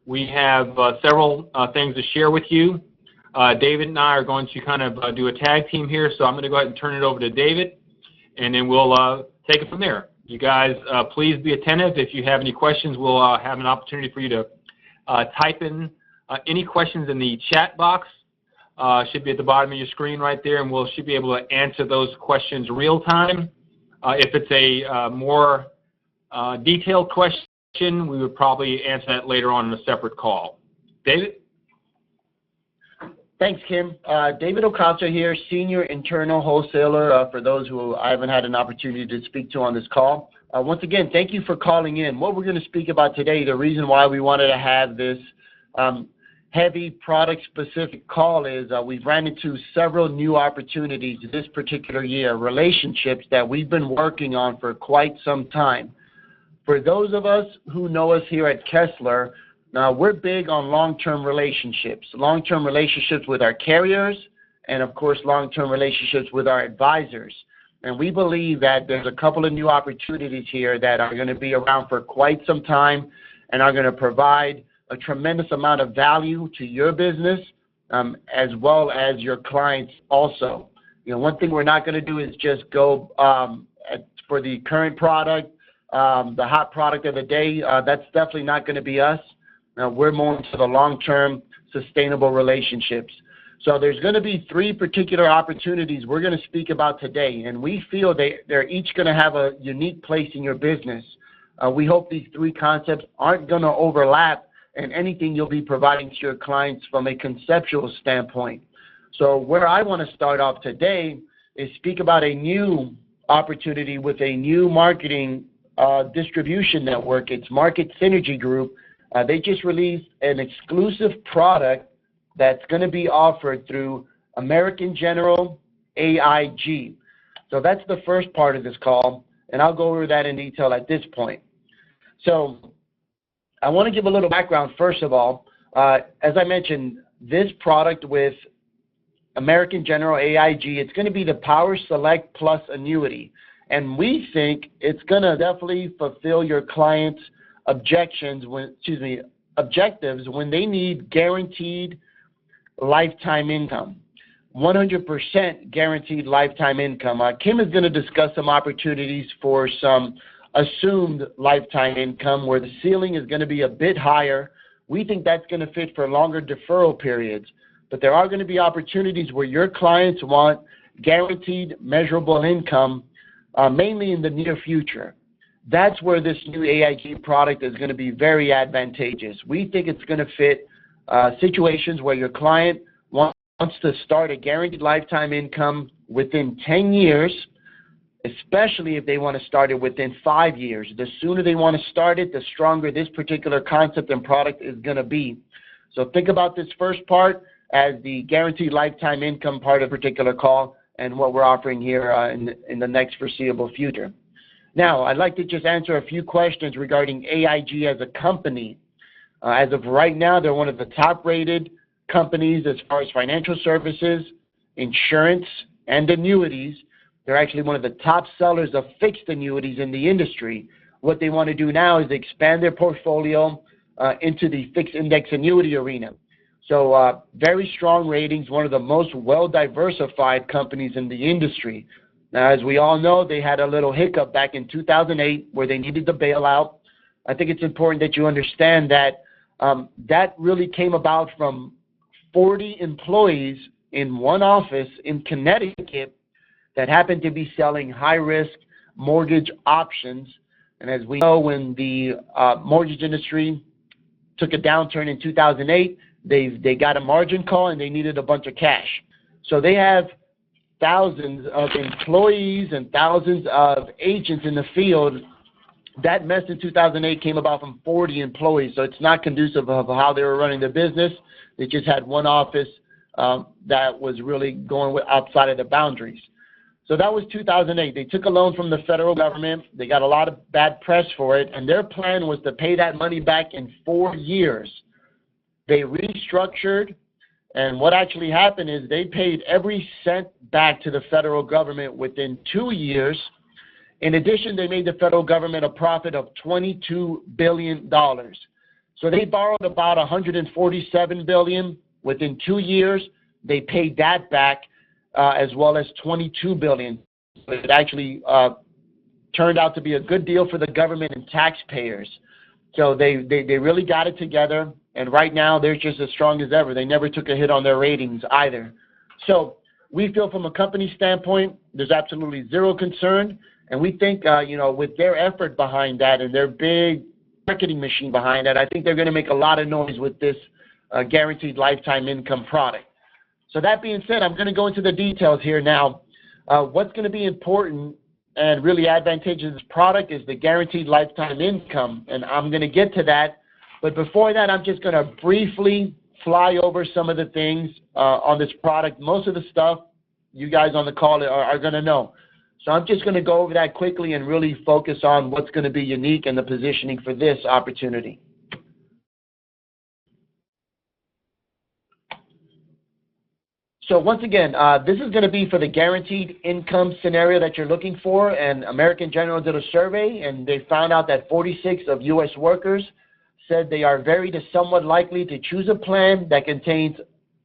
We have several things to share with you. David and I are going to kind of do a tag team here, so I'm going to go ahead and turn it over to David, and then we'll take it from there. You guys, please be attentive. If you have any questions, we'll have an opportunity for you to type in any questions in the chat box. Should be at the bottom of your screen right there, and we'll should be able to answer those questions real time. If it's a more detailed question, we would probably answer that later on in a separate call. David? Thanks, Kim. David Ocasio here, Senior Internal Wholesaler, for those who I haven't had an opportunity to speak to on this call. Once again, thank you for calling in. What we're going to speak about today, the reason why we wanted to have this heavy product-specific call is we've ran into several new opportunities this particular year, relationships that we've been working on for quite some time. For those of us who know us here at Kessler, we're big on long-term relationships with our carriers, and of course long-term relationships with our advisors. And we believe that there's a couple of new opportunities here that are going to be around for quite some time and are going to provide a tremendous amount of value to your business as well as your clients also. You know, one thing we're not going to do is just go for the current product, the hot product of the day. That's definitely not going to be us. We're more into the long-term sustainable relationships. So there's going to be three particular opportunities we're going to speak about today, and we feel they're each going to have a unique place in your business. We hope these three concepts aren't going to overlap in anything you'll be providing to your clients from a conceptual standpoint. So where I want to start off today is speak about a new opportunity with a new marketing distribution network. It's Market Synergy Group. They just released an exclusive product that's going to be offered through American General AIG. So that's the first part of this call, and I'll go over that in detail at this point. So I want to give a little background first of all. As I mentioned, this product with American General AIG, it's going to be the Power Select Plus annuity, and we think it's going to definitely fulfill your clients' objectives when they need guaranteed lifetime income, 100% guaranteed lifetime income. Kim is going to discuss some opportunities for some assumed lifetime income where the ceiling is going to be a bit higher. We think that's going to fit for longer deferral periods, but there are going to be opportunities where your clients want guaranteed measurable income, mainly in the near future. That's where this new AIG product is going to be very advantageous. We think it's going to fit situations where your client wants to start a guaranteed lifetime income within 10 years, especially if they want to start it within 5 years. The sooner they want to start it, the stronger this particular concept and product is going to be. So think about this first part as the guaranteed lifetime income part of a particular call and what we're offering here in the next foreseeable future. Now, I'd like to just answer a few questions regarding AIG as a company. As of right now, they're one of the top-rated companies as far as financial services, insurance, and annuities. They're actually one of the top sellers of fixed annuities in the industry. What they want to do now is expand their portfolio into the fixed index annuity arena. So very strong ratings, one of the most well-diversified companies in the industry. Now, as we all know, they had a little hiccup back in 2008 where they needed the bailout. I think it's important that you understand that that really came about from 40 employees in one office in Connecticut that happened to be selling high-risk mortgage options. And as we know, when the mortgage industry took a downturn in 2008, they got a margin call and they needed a bunch of cash. So they have thousands of employees and thousands of agents in the field. That mess in 2008 came about from 40 employees, so it's not conducive of how they were running their business. They just had one office that was really going outside of the boundaries. So that was 2008. They took a loan from the federal government. They got a lot of bad press for it, and their plan was to pay that money back in 4 years. They restructured, and what actually happened is they paid every cent back to the federal government within 2 years. In addition, they made the federal government a profit of $22 billion. So they borrowed about $147 billion. Within 2 years, they paid that back, as well as $22 billion. It actually turned out to be a good deal for the government and taxpayers. So they really got it together, and right now they're just as strong as ever. They never took a hit on their ratings either. So we feel from a company standpoint, there's absolutely zero concern, and we think, with their effort behind that and their big marketing machine behind that, I think they're going to make a lot of noise with this guaranteed lifetime income product. So that being said, I'm going to go into the details here now. What's going to be important and really advantageous of this product is the guaranteed lifetime income, and I'm going to get to that. But before that, I'm just going to briefly fly over some of the things on this product. Most of the stuff you guys on the call are going to know. So I'm just going to go over that quickly and really focus on what's going to be unique and the positioning for this opportunity. So once again, this is going to be for the guaranteed income scenario that you're looking for, and American General did a survey, and they found out that 46 of U.S. workers said they are very to somewhat likely to choose a plan that contains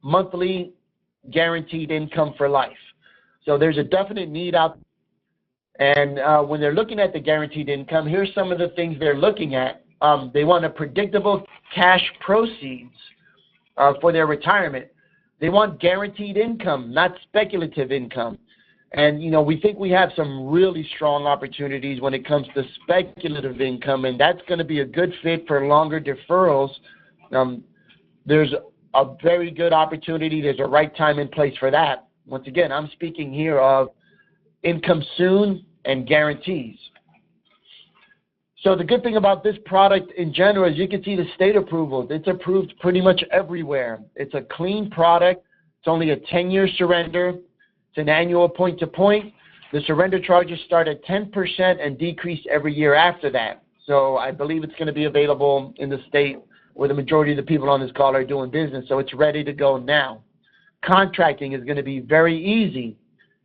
monthly guaranteed income for life. So there's a definite need out there. And when they're looking at the guaranteed income, here's some of the things they're looking at. They want a predictable cash proceeds for their retirement. They want guaranteed income, not speculative income. And, we think we have some really strong opportunities when it comes to speculative income, and that's going to be a good fit for longer deferrals. There's a very good opportunity. There's a right time and place for that. Once again, I'm speaking here of income soon and guarantees. So the good thing about this product in general is you can see the state approvals. It's approved pretty much everywhere. It's a clean product. It's only a 10-year surrender. It's an annual point-to-point. The surrender charges start at 10% and decrease every year after that. So I believe it's going to be available in the state where the majority of the people on this call are doing business. So it's ready to go now. Contracting is going to be very easy.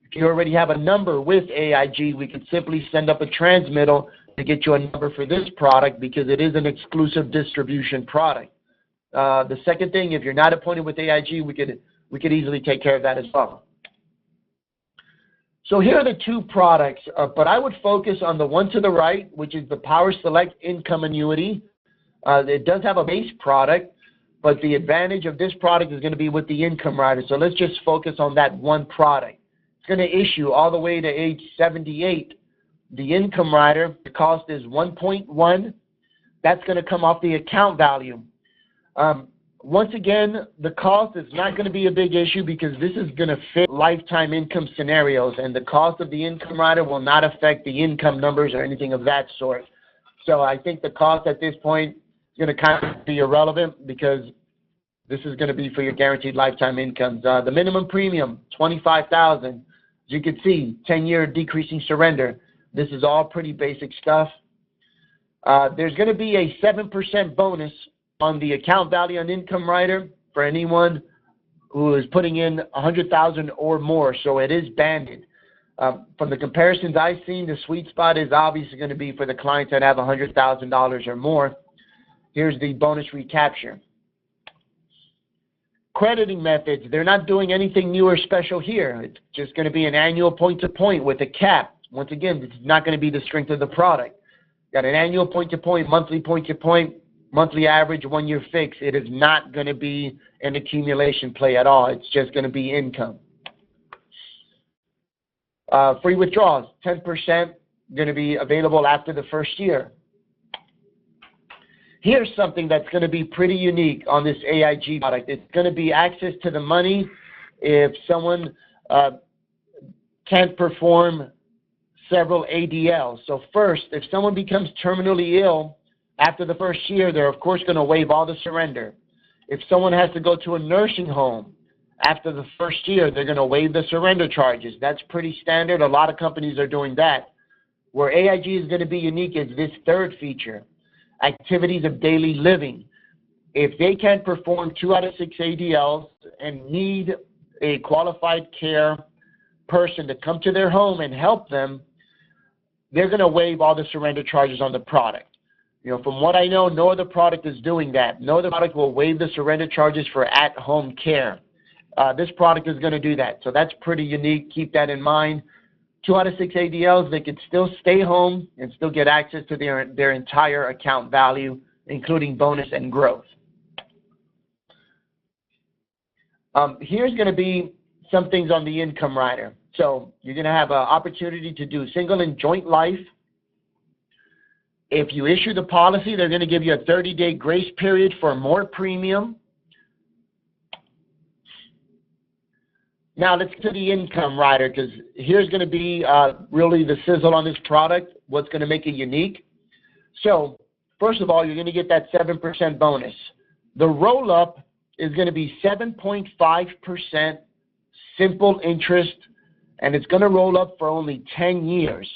If you already have a number with AIG, we can simply send up a transmittal to get you a number for this product because it is an exclusive distribution product. The second thing, if you're not appointed with AIG, we could easily take care of that as well. So here are the two products, but I would focus on the one to the right, which is the Power Select Income Annuity. It does have a base product, but the advantage of this product is going to be with the income rider. So let's just focus on that one product. It's going to issue all the way to age 78. The income rider, the cost is 1.1. That's going to come off the account value. Once again, the cost is not going to be a big issue because this is going to fit lifetime income scenarios, and the cost of the income rider will not affect the income numbers or anything of that sort. So I think the cost at this point is going to kind of be irrelevant because this is going to be for your guaranteed lifetime incomes. The minimum premium, $25,000. As you can see, 10-year decreasing surrender. This is all pretty basic stuff. There's going to be a 7% bonus on the account value on income rider for anyone who is putting in $100,000 or more. So it is banded. From the comparisons I've seen, the sweet spot is obviously going to be for the clients that have $100,000 or more. Here's the bonus recapture. Crediting methods, they're not doing anything new or special here. It's just going to be an annual point-to-point with a cap. Once again, this is not going to be the strength of the product. Got an annual point-to-point, monthly average, 1-year fix. It is not going to be an accumulation play at all. It's just going to be income. Free withdrawals, 10% going to be available after the first year. Here's something that's going to be pretty unique on this AIG product. It's going to be access to the money if someone can't perform several ADLs. So first, if someone becomes terminally ill after the first year, they're of course going to waive all the surrender. If someone has to go to a nursing home after the first year, they're going to waive the surrender charges. That's pretty standard. A lot of companies are doing that. Where AIG is going to be unique is this third feature, activities of daily living. If they can't perform 2 out of 6 ADLs and need a qualified care person to come to their home and help them, they're going to waive all the surrender charges on the product. From what I know, no other product is doing that. No other product will waive the surrender charges for at-home care. This product is going to do that. So that's pretty unique. Keep that in mind. 2 out of 6 ADLs, they could still stay home and still get access to their entire account value, including bonus and growth. Here's going to be some things on the income rider. So you're going to have an opportunity to do single and joint life. If you issue the policy, they're going to give you a 30-day grace period for more premium. Now let's get to the income rider, because here's going to be really the sizzle on this product, what's going to make it unique. So first of all, you're going to get that 7% bonus. The roll-up is going to be 7.5% simple interest, and it's going to roll up for only 10 years.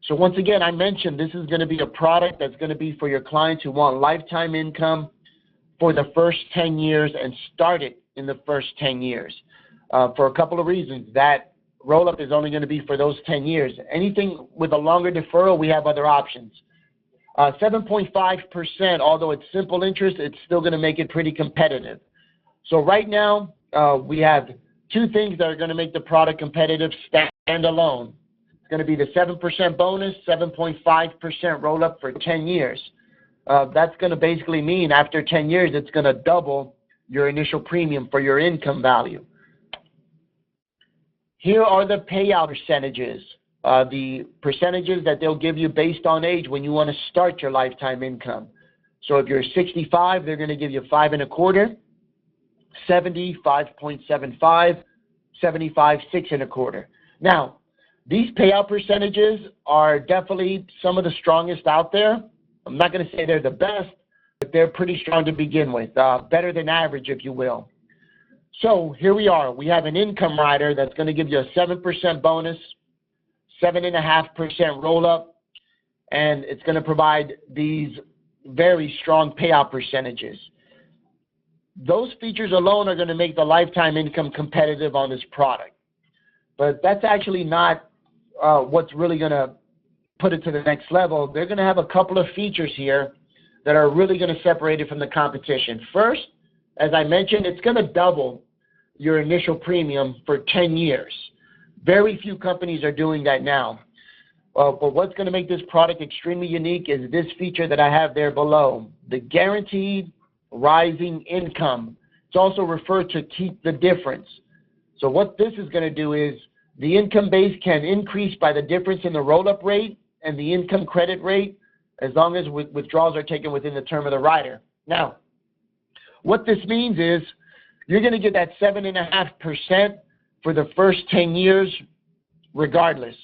So once again, I mentioned this is going to be a product that's going to be for your clients who want lifetime income for the first 10 years and start it in the first 10 years. For a couple of reasons. That roll-up is only going to be for those 10 years. Anything with a longer deferral, we have other options. 7.5%, although it's simple interest, it's still going to make it pretty competitive. So right now, we have 2 things that are going to make the product competitive standalone. It's going to be the 7% bonus, 7.5% roll-up for 10 years. That's going to basically mean after 10 years, it's going to double your initial premium for your income value. Here are the payout percentages, the percentages that they'll give you based on age when you want to start your lifetime income. So if you're 65, they're going to give you 5.25, 70, 5.75, 75, 6.25. Now, these payout percentages are definitely some of the strongest out there. I'm not going to say they're the best, but they're pretty strong to begin with, better than average, if you will. So here we are. We have an income rider that's going to give you a 7% bonus, 7.5% roll-up, and it's going to provide these very strong payout percentages. Those features alone are going to make the lifetime income competitive on this product. But that's actually not what's really going to put it to the next level. They're going to have a couple of features here that are really going to separate it from the competition. First, as I mentioned, it's going to double your initial premium for 10 years. Very few companies are doing that now. But what's going to make this product extremely unique is this feature that I have there below, the guaranteed rising income. It's also referred to keep the difference. So what this is going to do is the income base can increase by the difference in the roll-up rate and the income credit rate as long as withdrawals are taken within the term of the rider. Now, what this means is you're going to get that 7.5% for the first 10 years regardless.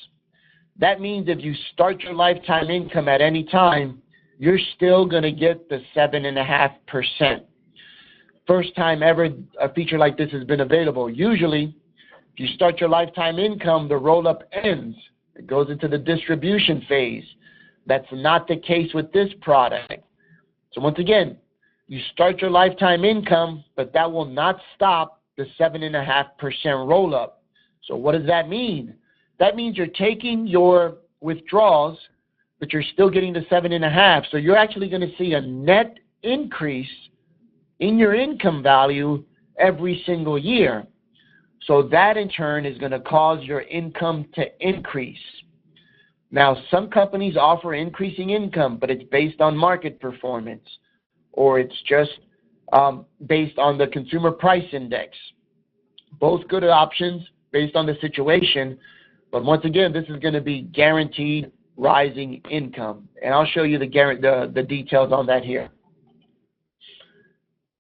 That means if you start your lifetime income at any time, you're still going to get the 7.5%. First time ever a feature like this has been available. Usually, if you start your lifetime income, the roll-up ends. It goes into the distribution phase. That's not the case with this product. So once again, you start your lifetime income, but that will not stop the 7.5% roll-up. So what does that mean? That means you're taking your withdrawals, but you're still getting the 7.5. So you're actually going to see a net increase in your income value every single year. So that in turn is going to cause your income to increase. Now, some companies offer increasing income, but it's based on market performance, or it's just based on the consumer price index. Both good options based on the situation, but once again, this is going to be guaranteed rising income, and I'll show you the details on that here.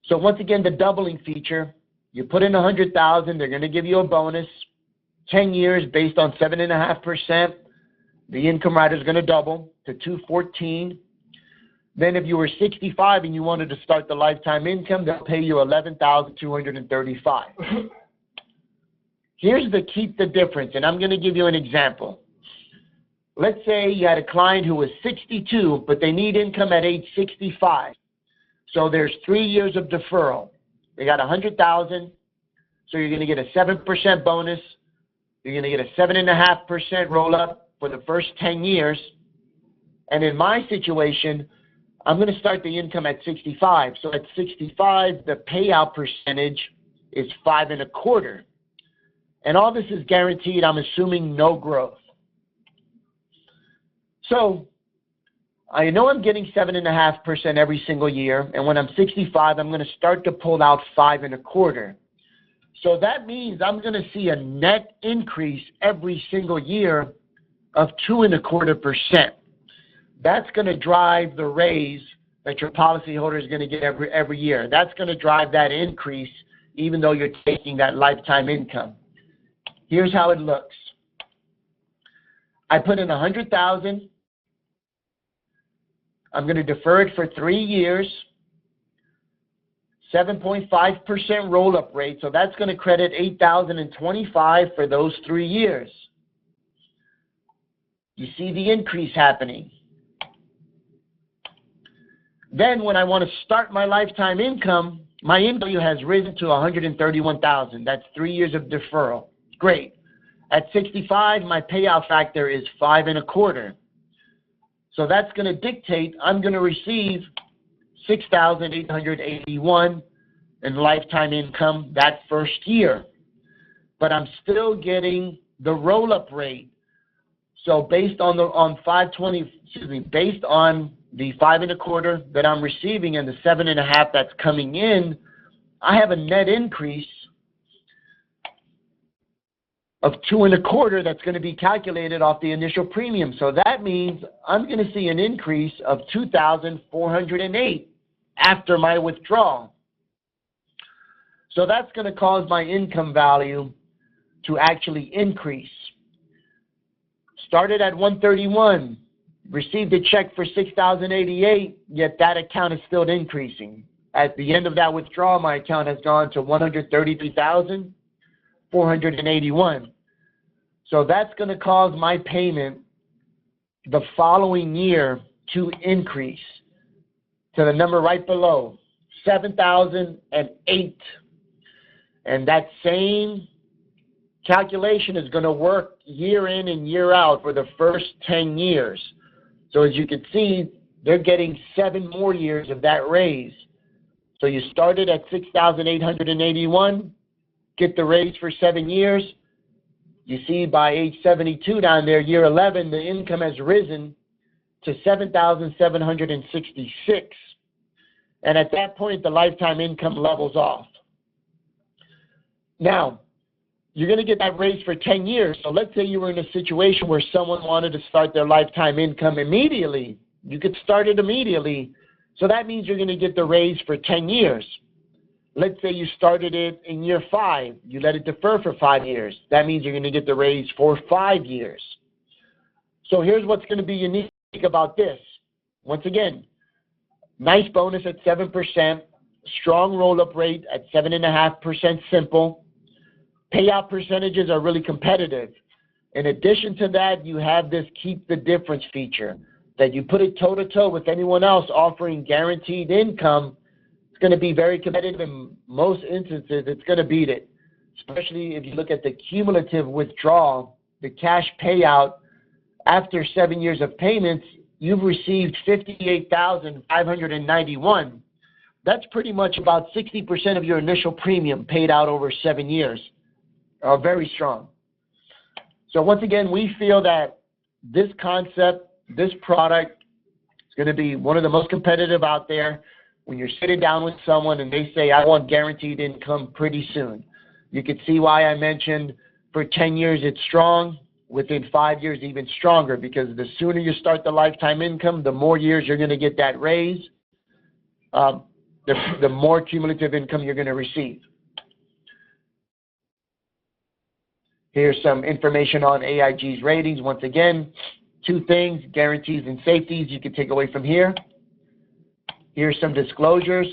So once again, the doubling feature, you put in $100,000, they're going to give you a bonus, 10 years based on 7.5%. The income rider is going to double to $214,000. Then if you were 65 and you wanted to start the lifetime income, they'll pay you $11,235. Here's the keep the difference, and I'm going to give you an example. Let's say you had a client who was 62, but they need income at age 65. So there's 3 years of deferral. They got $100,000, so you're going to get a 7% bonus. You're going to get a 7.5% roll-up for the first 10 years. And in my situation, I'm going to start the income at 65. So at 65, the payout percentage is 5 1/4. And all this is guaranteed, I'm assuming no growth. So I know I'm getting 7.5% every single year, and when I'm 65, I'm going to start to pull out 5 1/4. So that means I'm going to see a net increase every single year of 2 1/4%. That's going to drive the raise that your policyholder is going to get every year. That's going to drive that increase, even though you're taking that lifetime income. Here's how it looks. I put in $100,000. I'm going to defer it for 3 years, 7.5% roll-up rate. So that's going to credit $8,025 for those 3 years. You see the increase happening. Then when I want to start my lifetime income, my income value has risen to $131,000. That's 3 years of deferral. Great. At 65, my payout factor is 5 1/4. So that's going to dictate I'm going to receive $6,881 in lifetime income that first year. But I'm still getting the roll-up rate. So based on the 520, based on the 5 1/4 that I'm receiving and the 7.5 that's coming in, I have a net increase of 2 1/4 that's going to be calculated off the initial premium. So that means I'm going to see an increase of $2,408 after my withdrawal. So that's going to cause my income value to actually increase. Started at $131, received a check for $6,088, yet that account is still increasing. At the end of that withdrawal, my account has gone to $133,481. So that's going to cause my payment the following year to increase to the number right below, $7,008. And that same calculation is going to work year in and year out for the first 10 years. So as you can see, they're getting 7 more years of that raise. So you started at $6,881, get the raise for 7 years. You see by age 72 down there, year 11, the income has risen to $7,766. And at that point, the lifetime income levels off. Now, you're going to get that raise for 10 years. So let's say you were in a situation where someone wanted to start their lifetime income immediately. You could start it immediately. So that means you're going to get the raise for 10 years. Let's say you started it in year 5. You let it defer for 5 years. That means you're going to get the raise for 5 years. So here's what's going to be unique about this. Once again, nice bonus at 7%, strong roll-up rate at 7.5% simple. Payout percentages are really competitive. In addition to that, you have this keep the difference feature that you put it toe-to-toe with anyone else offering guaranteed income. It's going to be very competitive. In most instances, it's going to beat it, especially if you look at the cumulative withdrawal, the cash payout. After 7 years of payments, you've received $58,591. That's pretty much about 60% of your initial premium paid out over 7 years. Very strong. So once again, we feel that this concept, this product is going to be one of the most competitive out there. When you're sitting down with someone and they say, I want guaranteed income pretty soon, you can see why I mentioned for 10 years it's strong, within 5 years even stronger, because the sooner you start the lifetime income, the more years you're going to get that raise, the more cumulative income you're going to receive. Here's some information on AIG's ratings. Once again, 2 things, guarantees and safeties you can take away from here. Here's some disclosures.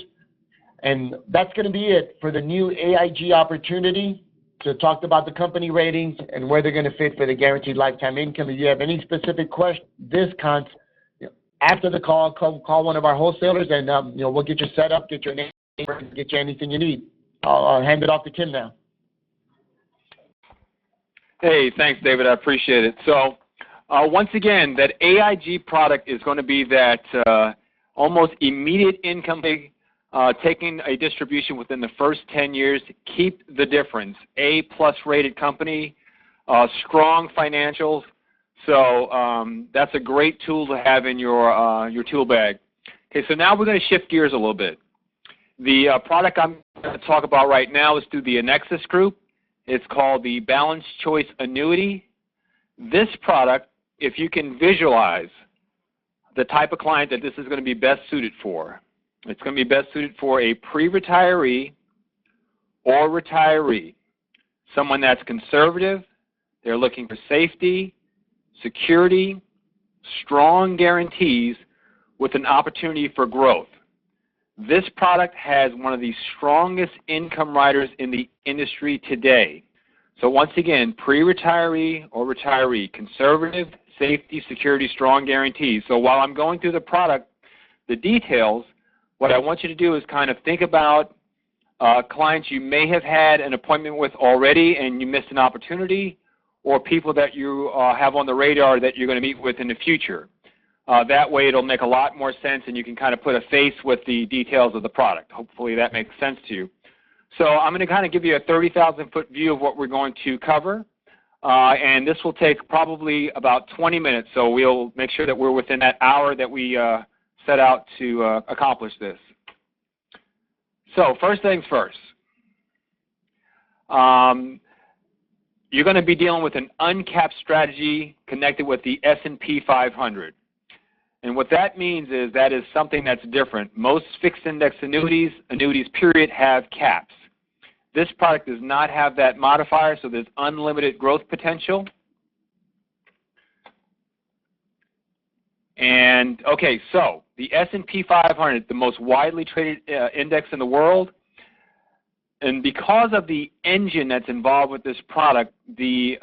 And that's going to be it for the new AIG opportunity. So talked about the company ratings and where they're going to fit for the guaranteed lifetime income. If you have any specific questions, this concept, after the call one of our wholesalers, and we'll get you set up, get your name, get you anything you need. I'll hand it off to Tim now. Hey, thanks, David. I appreciate it. So once again, that AIG product is going to be that almost immediate income, taking a distribution within the first 10 years, keep the difference. A-plus rated company, strong financials. So that's a great tool to have in your tool bag. Okay, so now we're going to shift gears a little bit. The product I'm going to talk about right now is through the Annexus Group. It's called the Balanced Choice Annuity. This product, if you can visualize the type of client that this is going to be best suited for, it's going to be best suited for a pre-retiree or retiree, someone that's conservative, they're looking for safety, security, strong guarantees with an opportunity for growth. This product has one of the strongest income riders in the industry today. So once again, pre-retiree or retiree, conservative, safety, security, strong guarantees. So while I'm going through the product, the details, what I want you to do is kind of think about clients you may have had an appointment with already and you missed an opportunity, or people that you have on the radar that you're going to meet with in the future. That way it'll make a lot more sense and you can kind of put a face with the details of the product. Hopefully that makes sense to you. So I'm going to kind of give you a 30,000-foot view of what we're going to cover. And this will take probably about 20 minutes, so we'll make sure that we're within that hour that we set out to accomplish this. So first things first. You're going to be dealing with an uncapped strategy connected with the S&P 500. And what that means is that is something that's different. Most fixed index annuities period, have caps. This product does not have that modifier, so there's unlimited growth potential. And okay, so the S&P 500, the most widely traded index in the world, and because of the engine that's involved with this product, the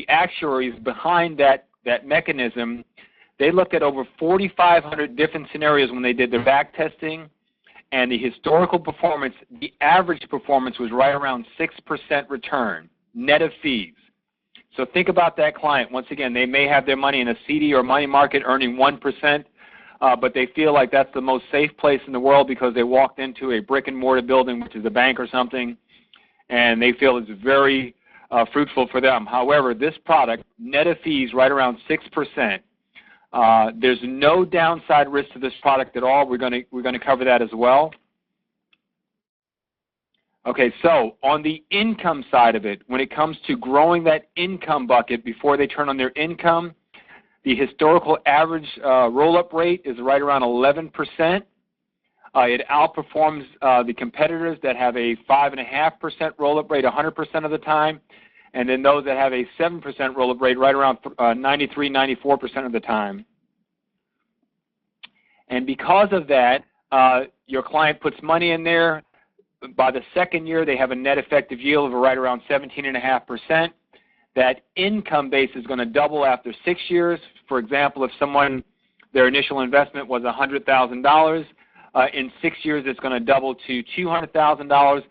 actuaries behind that mechanism, they looked at over 4,500 different scenarios when they did their back testing, and the historical performance, the average performance was right around 6% return, net of fees. So think about that client. Once again, they may have their money in a CD or money market earning 1%, but they feel like that's the most safe place in the world because they walked into a brick and mortar building, which is a bank or something, and they feel it's very fruitful for them. However, this product, net of fees, right around 6%. There's no downside risk to this product at all. We're going to cover that as well. Okay, so on the income side of it, when it comes to growing that income bucket before they turn on their income, the historical average roll-up rate is right around 11%. It outperforms the competitors that have a 5.5% roll-up rate 100% of the time, and then those that have a 7% roll-up rate right around 93, 94% of the time. And because of that, your client puts money in there. By the second year, they have a net effective yield of right around 17.5%. That income base is going to double after 6 years. For example, if someone, their initial investment was $100,000, in 6 years it's going to double to $200,000,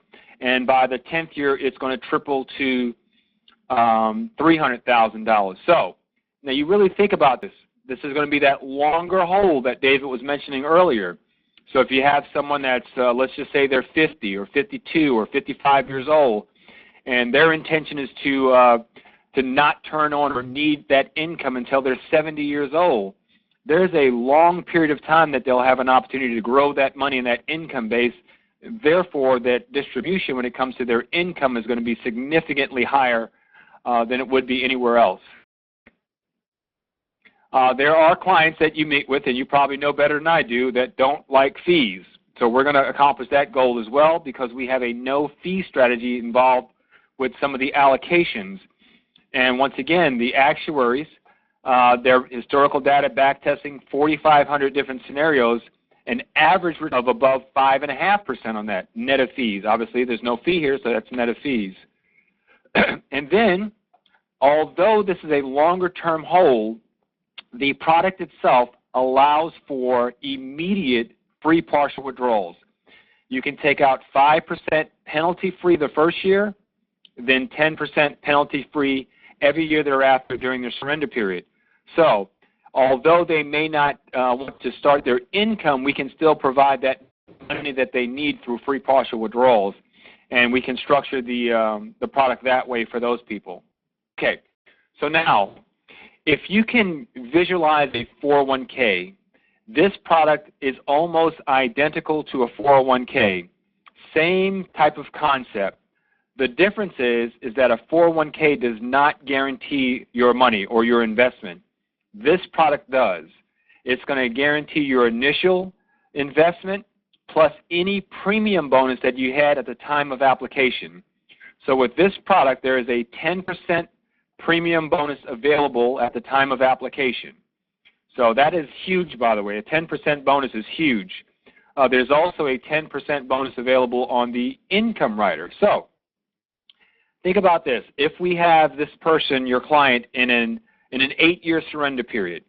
and by the 10th year it's going to triple to $300,000. So now you really think about this. This is going to be that longer hold that David was mentioning earlier. So if you have someone that's, let's just say they're 50 or 52 or 55 years old, and their intention is to not turn on or need that income until they're 70 years old, there's a long period of time that they'll have an opportunity to grow that money in that income base. Therefore, that distribution when it comes to their income is going to be significantly higher than it would be anywhere else. There are clients that you meet with, and you probably know better than I do, that don't like fees. So we're going to accomplish that goal as well because we have a no-fee strategy involved with some of the allocations. And once again, the actuaries, their historical data back testing 4,500 different scenarios, an average of above 5.5% on that, net of fees. Obviously, there's no fee here, so that's net of fees. And then, although this is a longer-term hold, the product itself allows for immediate free partial withdrawals. You can take out 5% penalty-free the first year, then 10% penalty-free every year thereafter during the surrender period. So although they may not want to start their income, we can still provide that money that they need through free partial withdrawals, and we can structure the product that way for those people. Okay, so now, if you can visualize a 401k, this product is almost identical to a 401k. Same type of concept. The difference is that a 401k does not guarantee your money or your investment. This product does. It's going to guarantee your initial investment plus any premium bonus that you had at the time of application. So with this product, there is a 10% premium bonus available at the time of application. So that is huge, by the way. A 10% bonus is huge. There's also a 10% bonus available on the income rider. So think about this. If we have this person, your client, in an 8-year surrender period,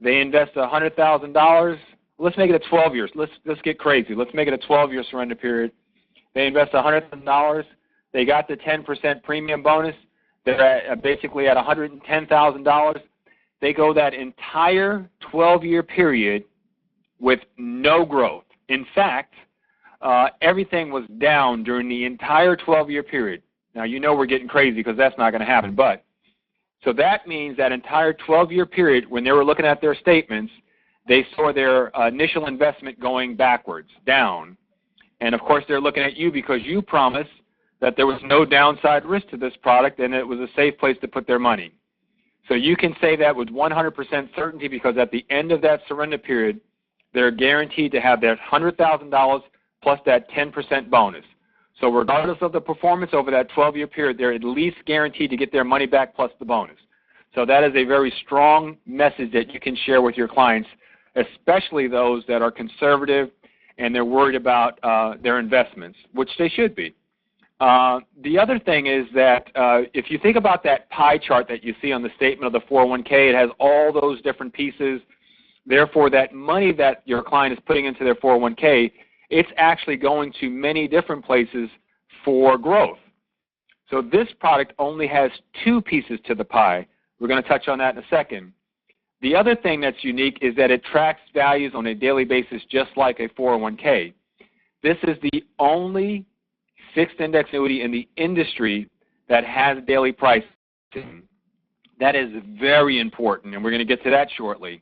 they invest $100,000. Let's make it a 12 years. Let's get crazy. Let's make it a 12-year surrender period. They invest $100,000. They got the 10% premium bonus. They're basically at $110,000. They go that entire 12-year period with no growth. In fact, everything was down during the entire 12-year period. Now, you know we're getting crazy because that's not going to happen. But so that means that entire 12-year period, when they were looking at their statements, they saw their initial investment going backwards, down. And, of course, they're looking at you because you promised that there was no downside risk to this product and it was a safe place to put their money. So you can say that with 100% certainty because at the end of that surrender period, they're guaranteed to have that $100,000 plus that 10% bonus. So regardless of the performance over that 12-year period, they're at least guaranteed to get their money back plus the bonus. So that is a very strong message that you can share with your clients, especially those that are conservative and they're worried about their investments, which they should be. The other thing is that if you think about that pie chart that you see on the statement of the 401k, it has all those different pieces. Therefore, that money that your client is putting into their 401k, it's actually going to many different places for growth. So this product only has 2 pieces to the pie. We're going to touch on that in a second. The other thing that's unique is that it tracks values on a daily basis just like a 401k. This is the only fixed index annuity in the industry that has daily pricing. That is very important, and we're going to get to that shortly.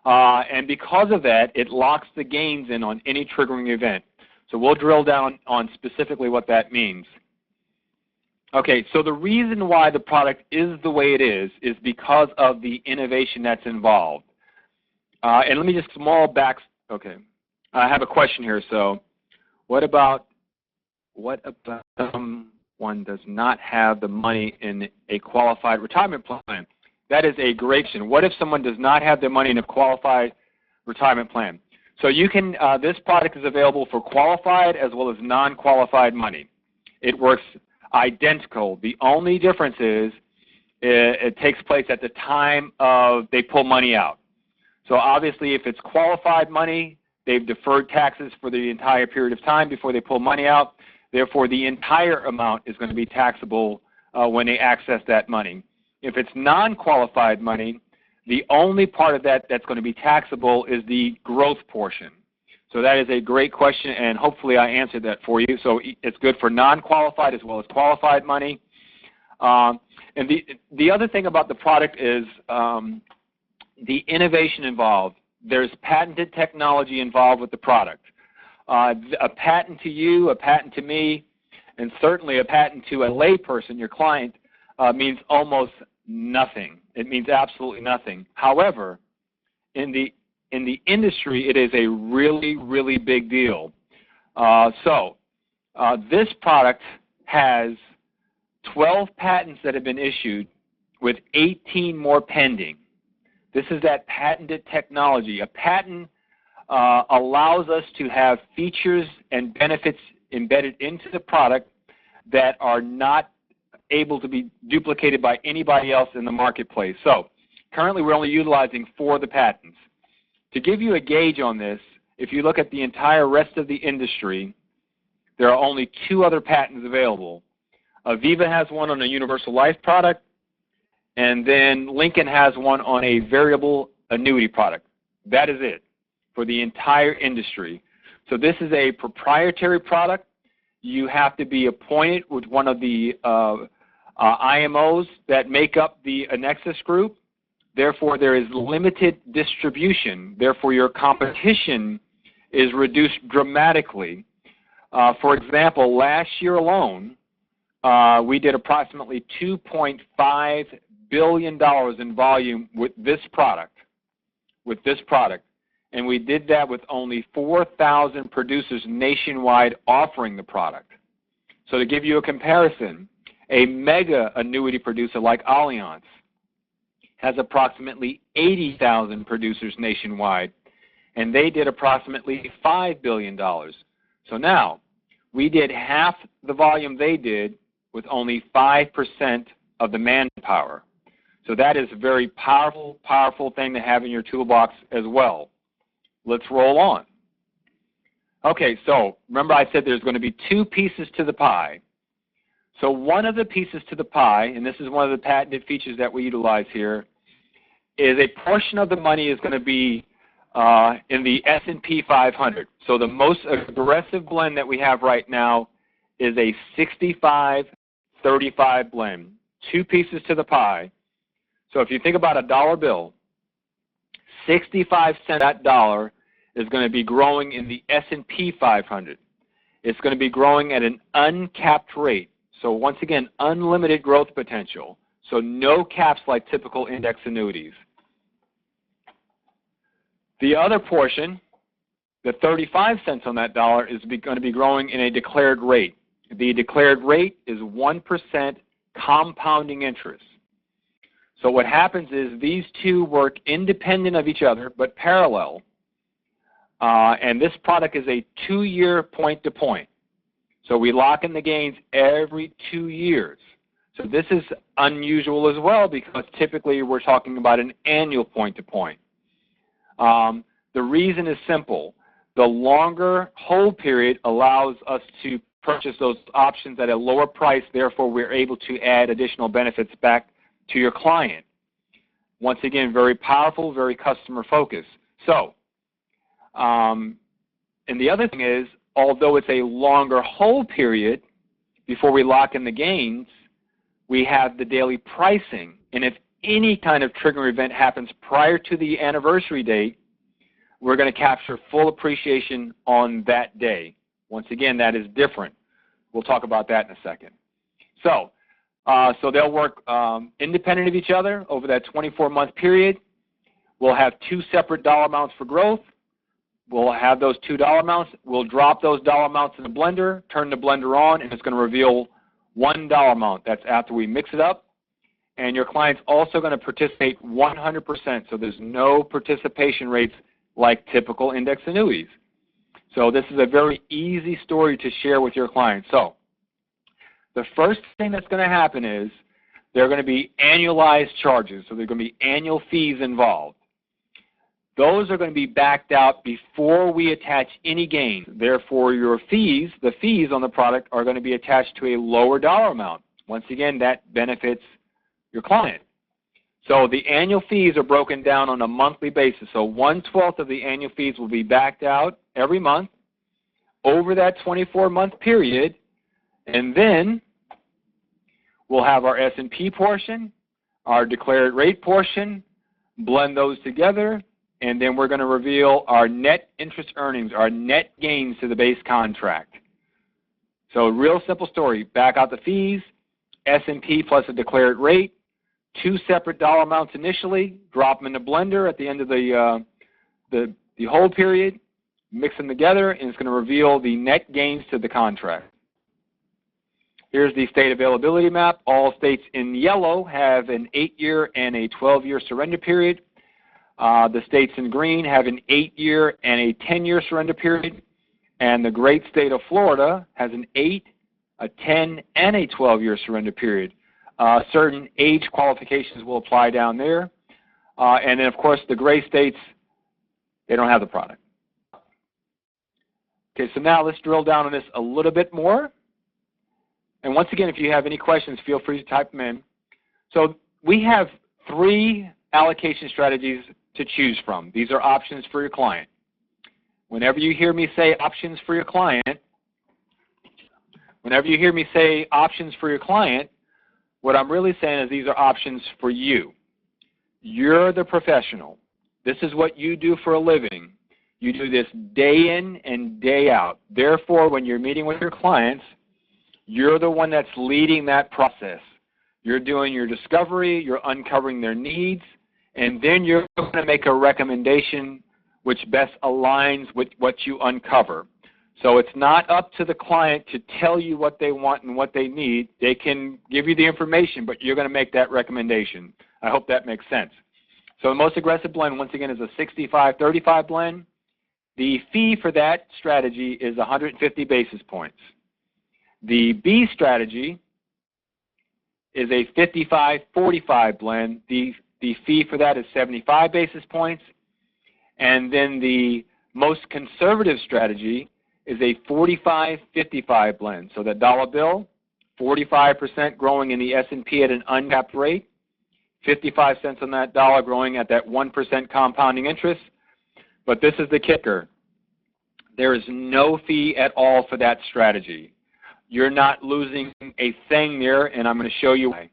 And because of that, it locks the gains in on any triggering event. So we'll drill down on specifically what that means. Okay, so the reason why the product is the way it is because of the innovation that's involved. And let me just okay, I have a question here. So what about one does not have the money in a qualified retirement plan? That is a great question. What if someone does not have their money in a qualified retirement plan? So you can, this product is available for qualified as well as non-qualified money. It works identical. The only difference is it takes place at the time of they pull money out. So obviously if it's qualified money, they've deferred taxes for the entire period of time before they pull money out. Therefore, the entire amount is going to be taxable when they access that money. If it's non-qualified money, the only part of that that's going to be taxable is the growth portion. So that is a great question, and hopefully I answered that for you. So it's good for non-qualified as well as qualified money. And the other thing about the product is the innovation involved. There's patented technology involved with the product. A patent to you, a patent to me, and certainly a patent to a layperson, your client, means almost nothing. It means absolutely nothing. However, in the industry, it is a really, really big deal. This product has 12 patents that have been issued with 18 more pending. This is that patented technology. A patent allows us to have features and benefits embedded into the product that are not able to be duplicated by anybody else in the marketplace. So currently we're only utilizing 4 of the patents. To give you a gauge on this, if you look at the entire rest of the industry, there are only 2 other patents available. Aviva has one on a universal life product, and then Lincoln has one on a variable annuity product. That is it for the entire industry. So this is a proprietary product. You have to be appointed with one of the IMOs that make up the Annexus group. Therefore, there is limited distribution. Therefore, your competition is reduced dramatically. For example, last year alone, we did approximately $2.5 billion in volume with this product. And we did that with only 4,000 producers nationwide offering the product. So to give you a comparison, a mega annuity producer like Allianz has approximately 80,000 producers nationwide, and they did approximately $5 billion. So now, we did half the volume they did with only 5% of the manpower. So that is a very powerful, powerful thing to have in your toolbox as well. Let's roll on. Okay, so remember I said there's going to be two pieces to the pie. So one of the pieces to the pie, and this is one of the patented features that we utilize here, is a portion of the money is going to be in the S&P 500. So the most aggressive blend that we have right now is a 65-35 blend. Two pieces to the pie. So if you think about a dollar bill, 65 cents of that dollar is going to be growing in the S&P 500. It's going to be growing at an uncapped rate. So once again, unlimited growth potential. So no caps like typical index annuities. The other portion, the 35 cents on that dollar, is going to be growing in a declared rate. The declared rate is 1% compounding interest. So what happens is these two work independent of each other but parallel. And this product is a 2-year point-to-point. So we lock in the gains every 2 years. So this is unusual as well because typically we're talking about an annual point-to-point. The reason is simple. The longer hold period allows us to purchase those options at a lower price. Therefore, we're able to add additional benefits back to your client. Once again, very powerful, very customer focused. So, and the other thing is, although it's a longer hold period before we lock in the gains, we have the daily pricing. And if any kind of triggering event happens prior to the anniversary date, we're going to capture full appreciation on that day. Once again, that is different. We'll talk about that in a second. So they'll work independent of each other over that 24-month period. We'll have two separate dollar amounts for growth. We'll have those two dollar amounts. We'll drop those dollar amounts in the blender, turn the blender on, and it's going to reveal $1 amount. That's after we mix it up. And your client's also going to participate 100%. So there's no participation rates like typical index annuities. So this is a very easy story to share with your clients. So the first thing that's going to happen is there are going to be annualized charges. So there are going to be annual fees involved. Those are going to be backed out before we attach any gain. Therefore, your fees, the fees on the product, are going to be attached to a lower dollar amount. Once again, that benefits your client. So the annual fees are broken down on a monthly basis. So 1/12 of the annual fees will be backed out every month over that 24-month period. And then we'll have our S&P portion, our declared rate portion, blend those together, and then we're going to reveal our net interest earnings, our net gains to the base contract. So real simple story. Back out the fees, S&P plus a declared rate, two separate dollar amounts initially, drop them in the blender at the end of the hold period, mix them together, and it's going to reveal the net gains to the contract. Here's the state availability map. All states in yellow have an 8-year and a 12-year surrender period. The states in green have an 8-year and a 10-year surrender period. And the great state of Florida has an 8, a 10, and a 12-year surrender period. Certain age qualifications will apply down there. And then, of course, the gray states, they don't have the product. Okay, so now let's drill down on this a little bit more. And once again, if you have any questions, feel free to type them in. So we have 3 allocation strategies to choose from. These are options for your client. Whenever you hear me say options for your client, what I'm really saying is these are options for you. You're the professional. This is what you do for a living. You do this day in and day out. Therefore, when you're meeting with your clients, you're the one that's leading that process. You're doing your discovery, you're uncovering their needs, and then you're going to make a recommendation which best aligns with what you uncover. So it's not up to the client to tell you what they want and what they need. They can give you the information, but you're going to make that recommendation. I hope that makes sense. So the most aggressive blend, once again, is a 65-35 blend. The fee for that strategy is 150 basis points. The B strategy is a 55-45 blend. The fee for that is 75 basis points. And then the most conservative strategy is a 45-55 blend. So that dollar bill, 45% growing in the S&P at an uncapped rate, 55 cents on that dollar growing at that 1% compounding interest. But this is the kicker. There is no fee at all for that strategy. You're not losing a thing there, and I'm going to show you why.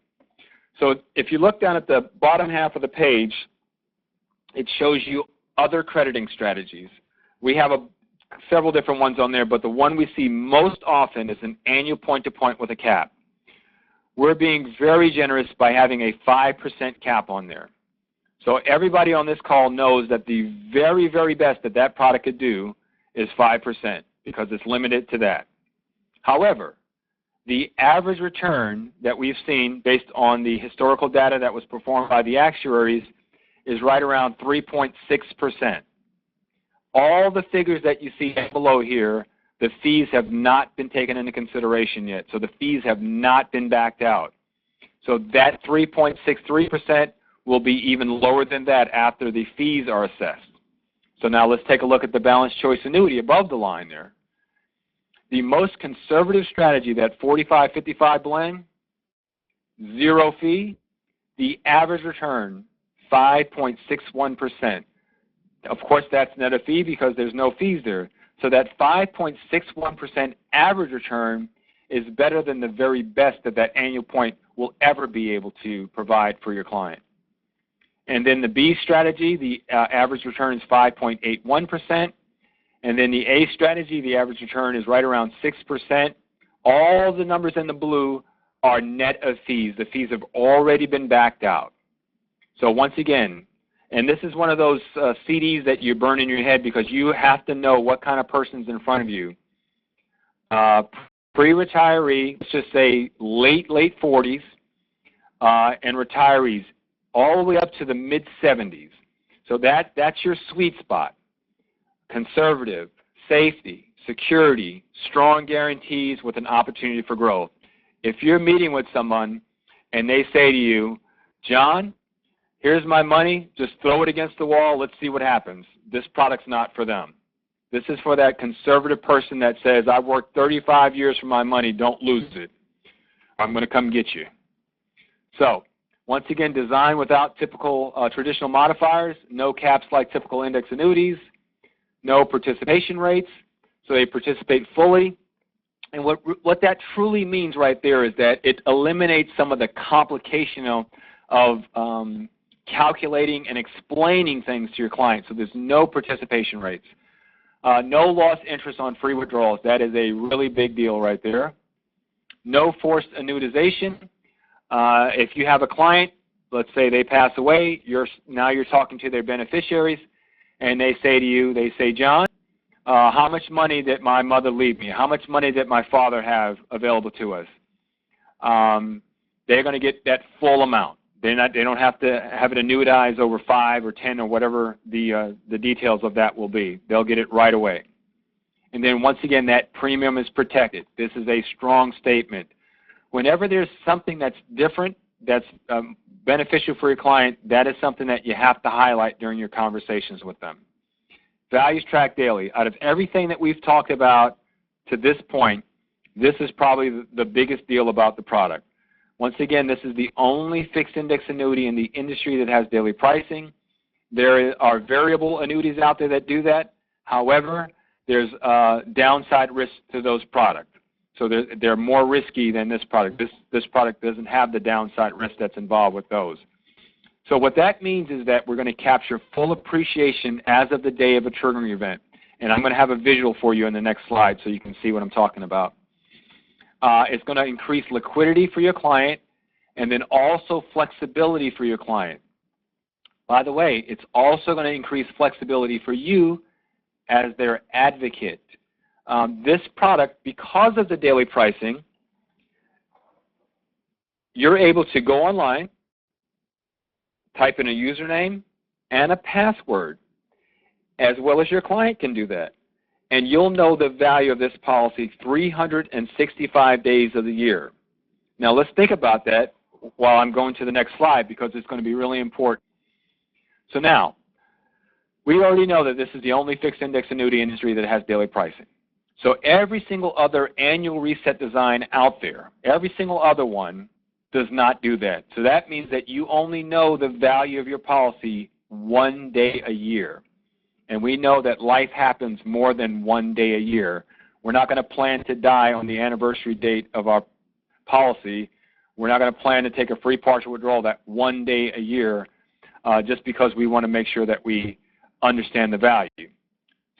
So if you look down at the bottom half of the page, it shows you other crediting strategies. We have several different ones on there, but the one we see most often is an annual point-to-point with a cap. We're being very generous by having a 5% cap on there. So everybody on this call knows that the very, very best that that product could do is 5% because it's limited to that. However, the average return that we've seen based on the historical data that was performed by the actuaries is right around 3.6%. All the figures that you see below here, the fees have not been taken into consideration yet. So the fees have not been backed out. So that 3.63% will be even lower than that after the fees are assessed. So now let's take a look at the balanced choice annuity above the line there. The most conservative strategy, that 45-55 blend, zero fee, the average return, 5.61%. Of course, that's net of fee because there's no fees there. So that 5.61% average return is better than the very best that that annual point will ever be able to provide for your client. And then the B strategy, the average return is 5.81%. And then the A strategy, the average return is right around 6%. All the numbers in the blue are net of fees. The fees have already been backed out. So once again, and this is one of those CDs that you burn in your head because you have to know what kind of person's in front of you. Pre-retiree, let's just say late 40s, and retirees all the way up to the mid-70s. So that's your sweet spot. Conservative, safety, security, strong guarantees with an opportunity for growth. If you're meeting with someone and they say to you, John, here's my money, just throw it against the wall, let's see what happens. This product's not for them. This is for that conservative person that says, I've worked 35 years for my money, don't lose it. I'm going to come get you. So, once again, design without typical traditional modifiers, no caps like typical index annuities, no participation rates, so they participate fully. And what that truly means right there is that it eliminates some of the complication of calculating and explaining things to your client. So there's no participation rates. No lost interest on free withdrawals. That is a really big deal right there. No forced annuitization. If you have a client, let's say they pass away, now you're talking to their beneficiaries, and they say to you, John, how much money did my mother leave me? How much money did my father have available to us? They're going to get that full amount. They don't have to have it annuitized over 5 or 10 or whatever the details of that will be. They'll get it right away. And then once again, that premium is protected. This is a strong statement. Whenever there's something that's different, that's beneficial for your client, that is something that you have to highlight during your conversations with them. Values tracked daily. Out of everything that we've talked about to this point, this is probably the biggest deal about the product. Once again, this is the only fixed index annuity in the industry that has daily pricing. There are variable annuities out there that do that. However, there's downside risk to those products. So they're more risky than this product. This product doesn't have the downside risk that's involved with those. So what that means is that we're going to capture full appreciation as of the day of a triggering event. And I'm going to have a visual for you in the next slide so you can see what I'm talking about. It's going to increase liquidity for your client and then also flexibility for your client. By the way, it's also going to increase flexibility for you as their advocate. This product, because of the daily pricing, you're able to go online, type in a username and a password, as well as your client can do that. And you'll know the value of this policy 365 days of the year. Now let's think about that while I'm going to the next slide because it's going to be really important. So now, we already know that this is the only fixed index annuity industry that has daily pricing. So every single other annual reset design out there, every single other one does not do that. So that means that you only know the value of your policy one day a year. And we know that life happens more than one day a year. We're not going to plan to die on the anniversary date of our policy. We're not going to plan to take a free partial withdrawal that one day a year just because we want to make sure that we understand the value.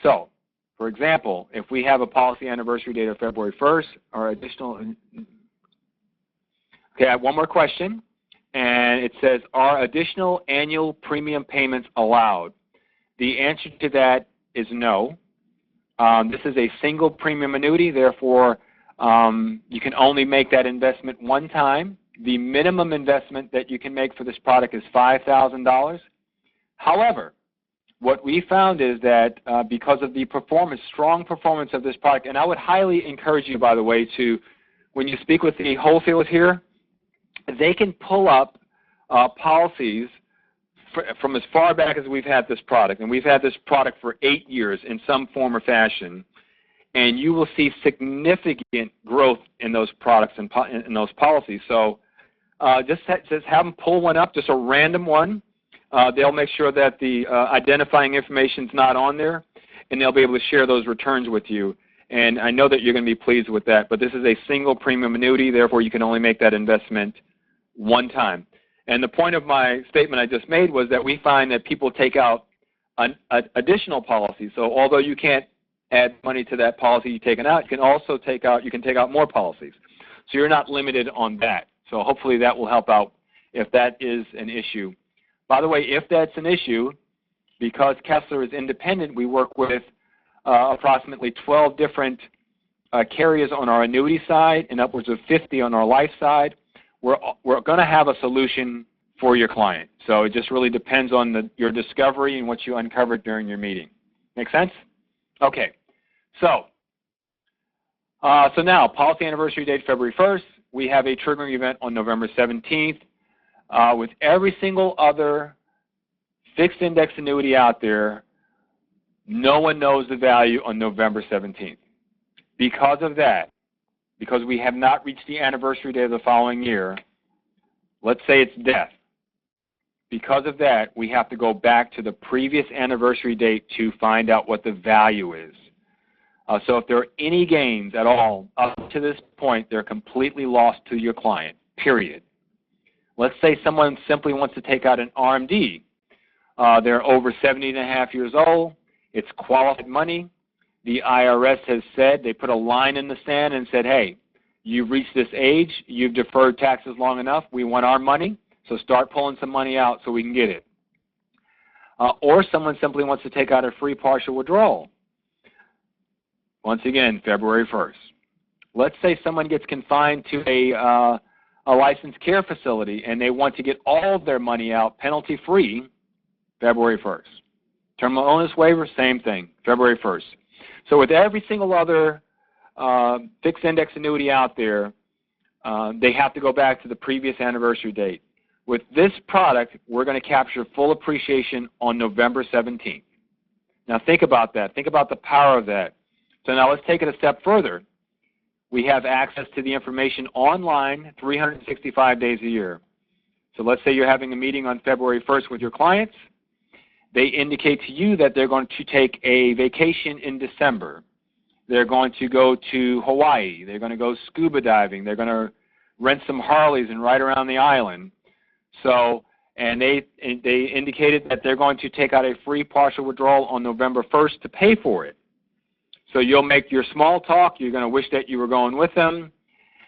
So, for example, if we have a policy anniversary date of February 1st or additional... Okay, I have one more question, and it says, are additional annual premium payments allowed? The answer to that is no. This is a single premium annuity, therefore you can only make that investment one time. The minimum investment that you can make for this product is $5,000. However, what we found is that because of the performance, strong performance of this product, and I would highly encourage you, by the way, to, when you speak with the wholesalers here, they can pull up policies from as far back as we've had this product, and we've had this product for 8 years in some form or fashion, and you will see significant growth in those products and in those policies. So just have them pull one up, just a random one. They'll make sure that the identifying information is not on there, and they'll be able to share those returns with you. And I know that you're going to be pleased with that, but this is a single premium annuity, therefore you can only make that investment one time. And the point of my statement I just made was that we find that people take out additional policies. So although you can't add money to that policy you've taken out, you can also take out more policies. So you're not limited on that. So hopefully that will help out if that is an issue. By the way, if that's an issue, because Kessler is independent, we work with approximately 12 different carriers on our annuity side and upwards of 50 on our life side. We're going to have a solution for your client. So it just really depends on your discovery and what you uncovered during your meeting. Make sense? Okay. So now, policy anniversary date February 1st. We have a triggering event on November 17th. With every single other fixed index annuity out there, no one knows the value on November 17th. Because of that, because we have not reached the anniversary day of the following year, let's say it's death. Because of that, we have to go back to the previous anniversary date to find out what the value is. So if there are any gains at all up to this point, they're completely lost to your client, period. Let's say someone simply wants to take out an RMD. They're over 70.5 years old. It's qualified money. The IRS has said, they put a line in the sand and said, hey, you've reached this age, you've deferred taxes long enough, we want our money, so start pulling some money out so we can get it. Or someone simply wants to take out a free partial withdrawal. Once again, February 1st. Let's say someone gets confined to a licensed care facility and they want to get all of their money out penalty-free, February 1st. Terminal illness waiver, same thing, February 1st. So with every single other fixed index annuity out there, they have to go back to the previous anniversary date. With this product, we're going to capture full appreciation on November 17th. Now think about that. Think about the power of that. So now let's take it a step further. We have access to the information online 365 days a year. So let's say you're having a meeting on February 1st with your clients. they indicate to you that they're going to take a vacation in December. They're going to go to Hawaii. They're going to go scuba diving. They're going to rent some Harleys and ride around the island. So, and they indicated that they're going to take out a free partial withdrawal on November 1st to pay for it. So you'll make your small talk. You're going to wish that you were going with them.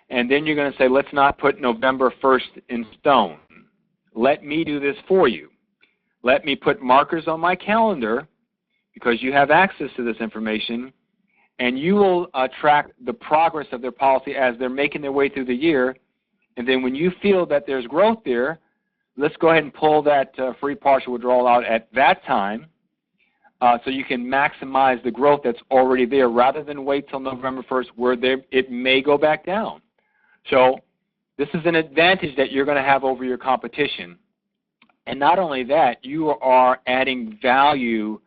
And then you're going to say, let's not put November 1st in stone. Let me do this for you. Let me put markers on my calendar, because you have access to this information, and you will track the progress of their policy as they're making their way through the year. And then when you feel that there's growth there, let's go ahead and pull that free partial withdrawal out at that time, so you can maximize the growth that's already there, rather than wait till November 1st where it may go back down. So this is an advantage that you're going to have over your competition. And not only that, you are adding value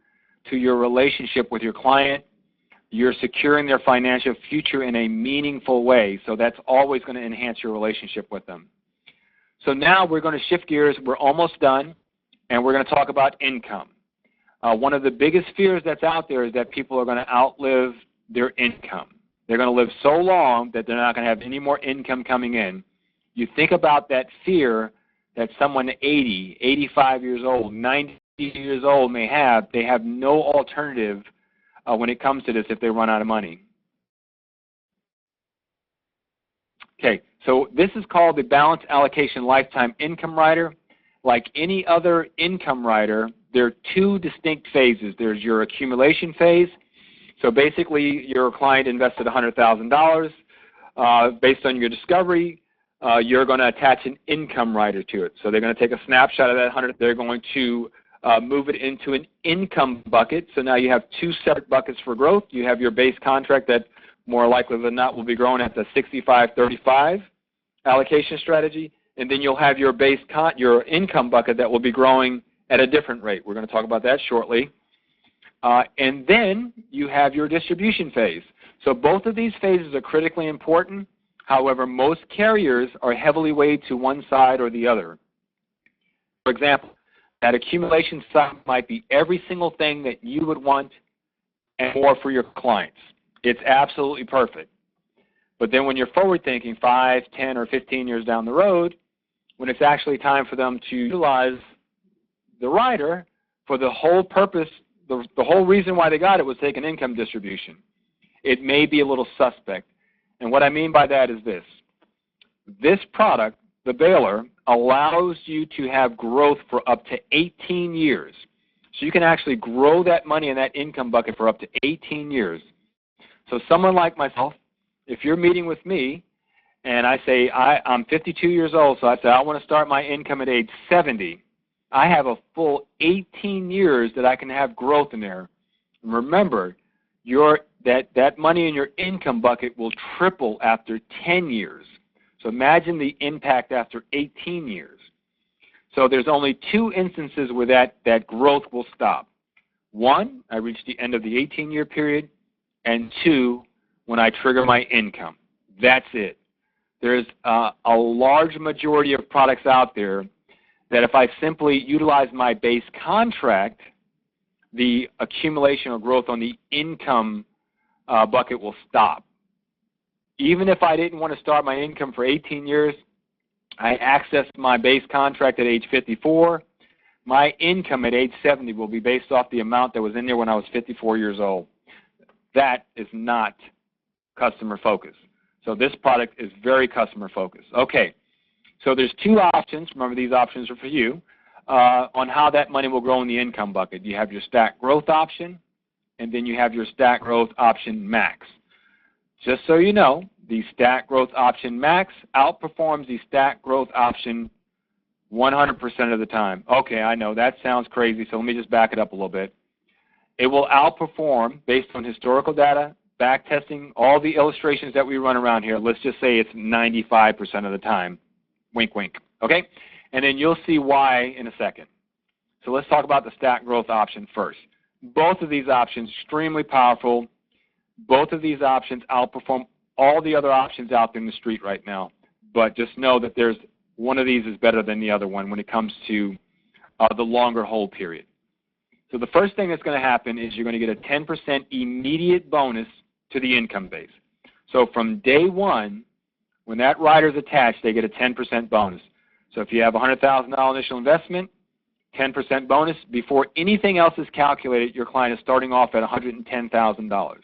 to your relationship with your client. You're securing their financial future in a meaningful way, so that's always going to enhance your relationship with them. So now we're going to shift gears. We're almost done, and we're going to talk about income. One of the biggest fears that's out there is that people are going to outlive their income. They're going to live so long that they're not going to have any more income coming in. You think about that fear that someone 80, 85 years old, 90 years old may have. They have no alternative when it comes to this if they run out of money. Okay, so this is called the Balanced Allocation Lifetime Income Rider. Like any other income rider, there are two distinct phases. There's your accumulation phase. So basically, your client invested $100,000. Based on your discovery, you're going to attach an income rider to it. So they're going to take a snapshot of that 100. They're going to move it into an income bucket. So now you have two separate buckets for growth. You have your base contract that more likely than not will be growing at the 65-35 allocation strategy. And then you'll have your your income bucket that will be growing at a different rate. We're going to talk about that shortly. And then you have your distribution phase. So both of these phases are critically important. However, most carriers are heavily weighed to one side or the other. For example, that accumulation side might be every single thing that you would want and more for your clients. It's absolutely perfect. But then when you're forward thinking 5, 10, or 15 years down the road, when it's actually time for them to utilize the rider for the whole purpose, the whole reason why they got it was take an income distribution, it may be a little suspect. And what I mean by that is this. This product, the Baylor, allows you to have growth for up to 18 years. So you can actually grow that money in that income bucket for up to 18 years. So someone like myself, if you're meeting with me and I say I'm 52 years old, so I say I want to start my income at age 70, I have a full 18 years that I can have growth in there. And remember, that money in your income bucket will triple after 10 years. So imagine the impact after 18 years. So there's only two instances where that growth will stop. One, I reach the end of the 18-year period, and two, when I trigger my income. That's it. There's a large majority of products out there that if I simply utilize my base contract, the accumulation or growth on the income bucket will stop. Even if I didn't want to start my income for 18 years, I accessed my base contract at age 54, my income at age 70 will be based off the amount that was in there when I was 54 years old. That is not customer focused. So this product is very customer focused. Okay, so there's two options. Remember, these options are for you on how that money will grow in the income bucket. You have your stack growth option, and then you have your stack growth option max. Just so you know, the stack growth option max outperforms the stack growth option 100% of the time. Okay, I know that sounds crazy, so let me just back it up a little bit. It will outperform based on historical data, back testing, all the illustrations that we run around here. Let's just say it's 95% of the time. Wink, wink. Okay? And then you'll see why in a second. So let's talk about the stack growth option first. Both of these options extremely powerful. Both of these options outperform all the other options out there in the street right now. But just know that there's one of these is better than the other one when it comes to the longer hold period. So the first thing that's going to happen is you're going to get a 10% immediate bonus to the income base. So from day one, when that rider is attached, they get a 10% bonus. So if you have a $100,000 initial investment, 10% bonus. Before anything else is calculated, your client is starting off at $110,000.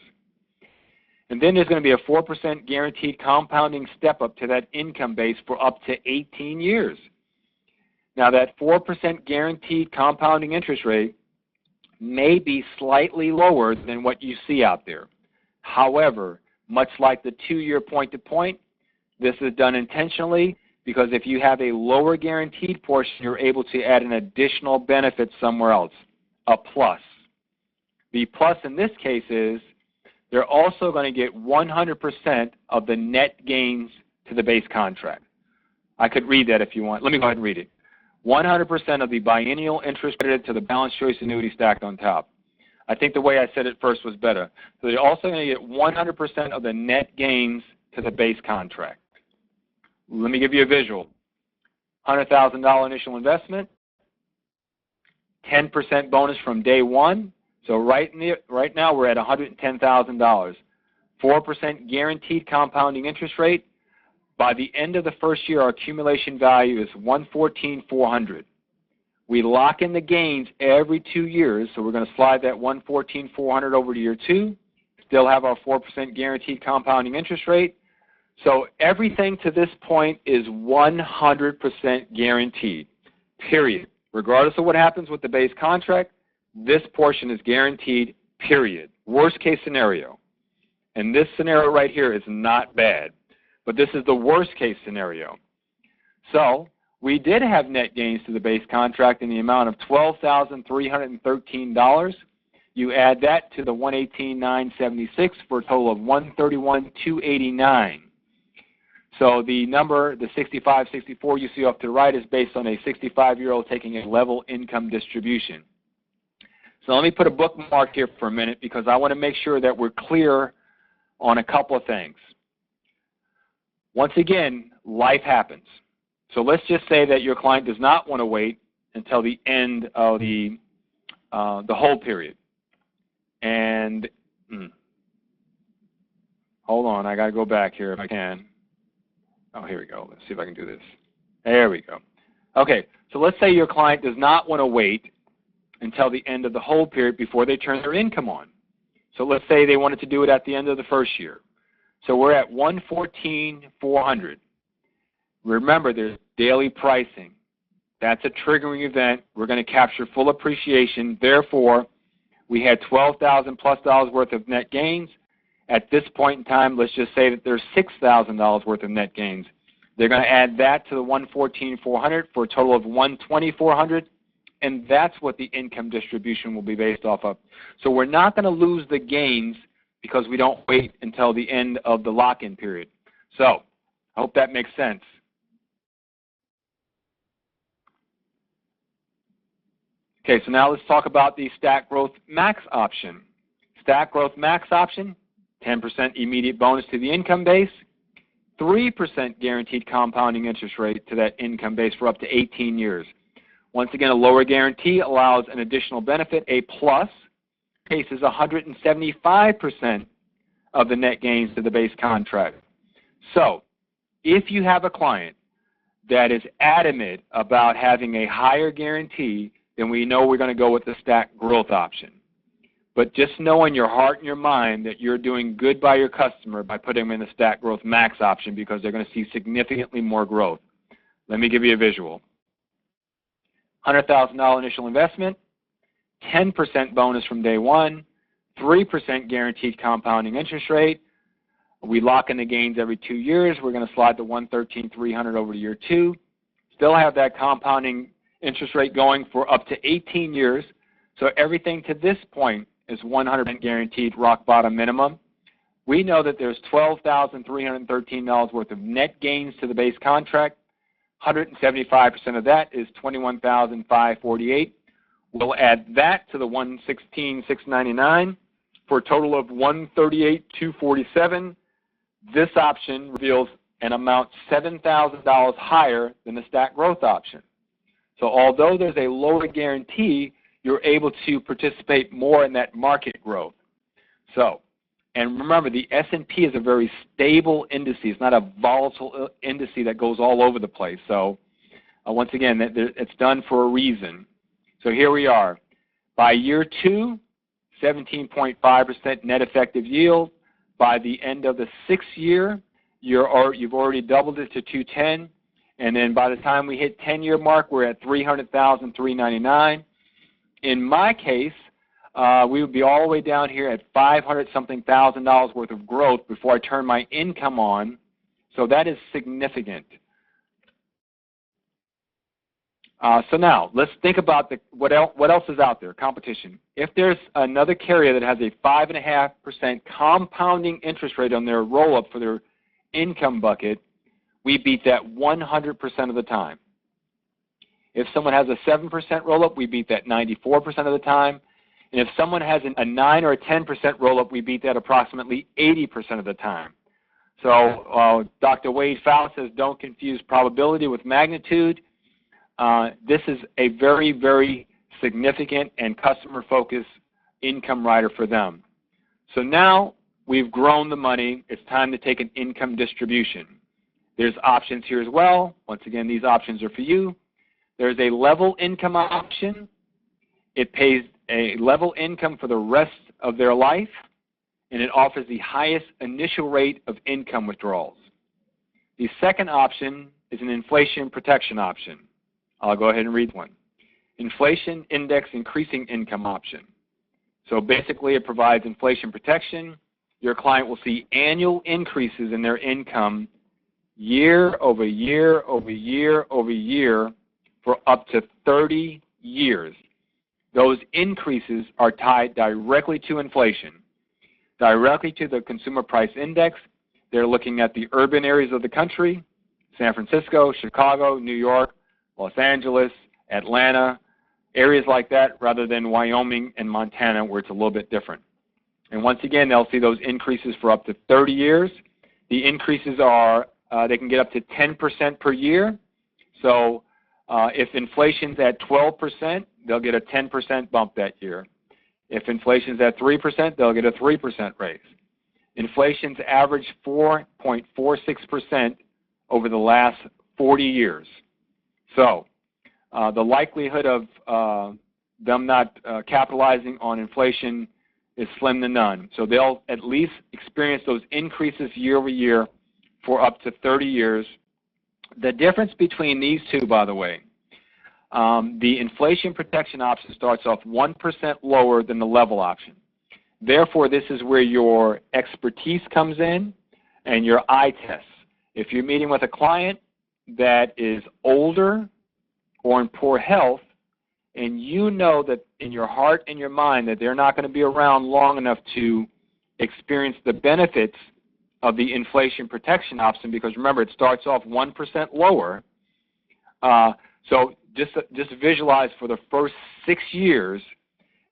And then there's going to be a 4% guaranteed compounding step up to that income base for up to 18 years. Now that 4% guaranteed compounding interest rate may be slightly lower than what you see out there. However, much like the 2-year point-to-point, this is done intentionally because if you have a lower guaranteed portion, you're able to add an additional benefit somewhere else, a plus. The plus in this case is they're also going to get 100% of the net gains to the base contract. I could read that if you want. Let me go ahead and read it. 100% of the biennial interest credited to the balanced choice annuity stacked on top. I think the way I said it first was better. So they're also going to get 100% of the net gains to the base contract. Let me give you a visual. $100,000 initial investment, 10% bonus from day one. So right now we're at $110,000. 4% guaranteed compounding interest rate. By the end of the first year, our accumulation value is $114,400. We lock in the gains every 2 years, so we're going to slide that $114,400 over to year 2. Still have our 4% guaranteed compounding interest rate. So everything to this point is 100% guaranteed, period. Regardless of what happens with the base contract, this portion is guaranteed, period. Worst case scenario. And this scenario right here is not bad, but this is the worst case scenario. So we did have net gains to the base contract in the amount of $12,313. You add that to the $118,976 for a total of $131,289. So the number, the 65-64 you see off to the right, is based on a 65-year-old taking a level income distribution. So let me put a bookmark here for a minute because I want to make sure that we're clear on a couple of things. Once again, life happens. So let's just say that your client does not want to wait until the end of the hold period. And hold on, I got to go back here if I can. Oh, here we go. Let's see if I can do this. There we go. Okay, so let's say your client does not want to wait until the end of the hold period before they turn their income on. So let's say they wanted to do it at the end of the first year. So we're at $114,400. Remember, there's daily pricing. That's a triggering event. We're going to capture full appreciation. Therefore, we had $12,000 plus worth of net gains. At this point in time, let's just say that there's $6,000 worth of net gains. They're going to add that to the $114,400 for a total of $120,400, and that's what the income distribution will be based off of. So we're not going to lose the gains because we don't wait until the end of the lock-in period. So I hope that makes sense. Okay, so now let's talk about the Stack Growth Max option. Stack Growth Max option, 10% immediate bonus to the income base, 3% guaranteed compounding interest rate to that income base for up to 18 years. Once again, a lower guarantee allows an additional benefit. A plus case is 175% of the net gains to the base contract. So if you have a client that is adamant about having a higher guarantee, then we know we're going to go with the Stack Growth option. But just know in your heart and your mind that you're doing good by your customer by putting them in the Stack Growth Max option because they're going to see significantly more growth. Let me give you a visual. $100,000 initial investment, 10% bonus from day one, 3% guaranteed compounding interest rate. We lock in the gains every 2 years. We're going to slide the $113,300 over to year 2. Still have that compounding interest rate going for up to 18 years. So everything to this point is 100% guaranteed rock bottom minimum. We know that there's $12,313 worth of net gains to the base contract. 175% of that is $21,548. We'll add that to the $116,699 for a total of $138,247. This option reveals an amount $7,000 higher than the Stack Growth option. So although there's a lower guarantee, you're able to participate more in that market growth. So, and remember, the S&P is a very stable index. It's not a volatile index that goes all over the place. So, once again, it's done for a reason. So here we are. By year 2, 17.5% net effective yield. By the end of the 6th year, you've already doubled it to 210. And then by the time we hit 10-year mark, we're at $300,399. In my case, we would be all the way down here at $500-something thousand worth of growth before I turn my income on. So that is significant. So now, let's think about what else is out there, competition. If there's another carrier that has a 5.5% compounding interest rate on their roll-up for their income bucket, we beat that 100% of the time. If someone has a 7% roll-up, we beat that 94% of the time. And if someone has a 9 or a 10% roll-up, we beat that approximately 80% of the time. So Dr. Wade Faust says, don't confuse probability with magnitude. This is a very, very significant and customer-focused income rider for them. So now we've grown the money. It's time to take an income distribution. There's options here as well. Once again, these options are for you. There's a level income option. It pays a level income for the rest of their life, and it offers the highest initial rate of income withdrawals. The second option is an inflation protection option. I'll go ahead and read one. Inflation index increasing income option. So basically it provides inflation protection. Your client will see annual increases in their income year over year over year over year for up to 30 years. Those increases are tied directly to inflation, directly to the consumer price index. They're looking at the urban areas of the country, San Francisco, Chicago, New York, Los Angeles, Atlanta, areas like that, rather than Wyoming and Montana, where it's a little bit different. And once again, they'll see those increases for up to 30 years. The increases are, they can get up to 10% per year. So if inflation's at 12%, they'll get a 10% bump that year. If inflation's at 3%, they'll get a 3% raise. Inflation's averaged 4.46% over the last 40 years. So the likelihood of them not capitalizing on inflation is slim to none. So they'll at least experience those increases year over year for up to 30 years. The difference between these two, by the way, the inflation protection option starts off 1% lower than the level option. Therefore, this is where your expertise comes in and your eye tests. If you're meeting with a client that is older or in poor health, and you know that in your heart and your mind that they're not going to be around long enough to experience the benefits of the inflation protection option, because remember, it starts off 1% lower. So just visualize for the first 6 years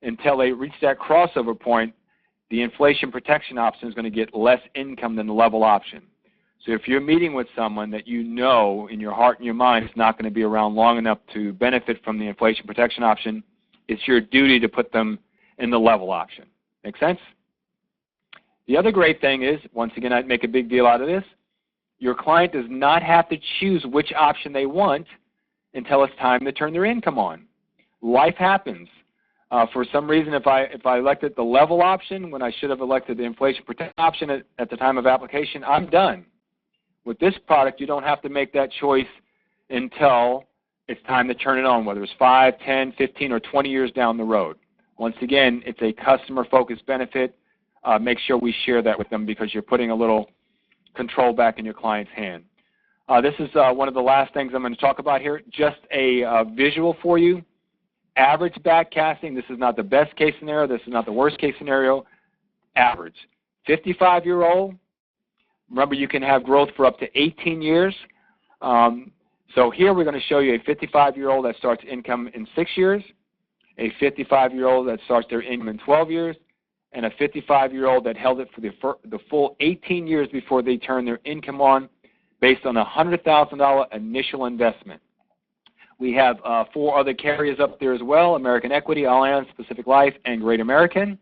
until they reach that crossover point, the inflation protection option is going to get less income than the level option. So if you're meeting with someone that you know in your heart and your mind is not going to be around long enough to benefit from the inflation protection option, it's your duty to put them in the level option. Make sense? The other great thing is, once again, I'd make a big deal out of this, your client does not have to choose which option they want until it's time to turn their income on. Life happens. For some reason, if I elected the level option when I should have elected the inflation protection option at the time of application, I'm done. With this product, you don't have to make that choice until it's time to turn it on, whether it's 5, 10, 15, or 20 years down the road. Once again, it's a customer-focused benefit. Make sure we share that with them because you're putting a little control back in your client's hand. This is one of the last things I'm going to talk about here. Just a visual for you. Average backcasting. This is not the best case scenario. This is not the worst case scenario. Average. 55-year-old. Remember, you can have growth for up to 18 years. So here we're going to show you a 55-year-old that starts income in 6 years, a 55-year-old that starts their income in 12 years, and a 55-year-old that held it for the full 18 years before they turn their income on based on a $100,000 initial investment. We have 4 other carriers up there as well: American Equity, Allianz, Pacific Life, and Great American.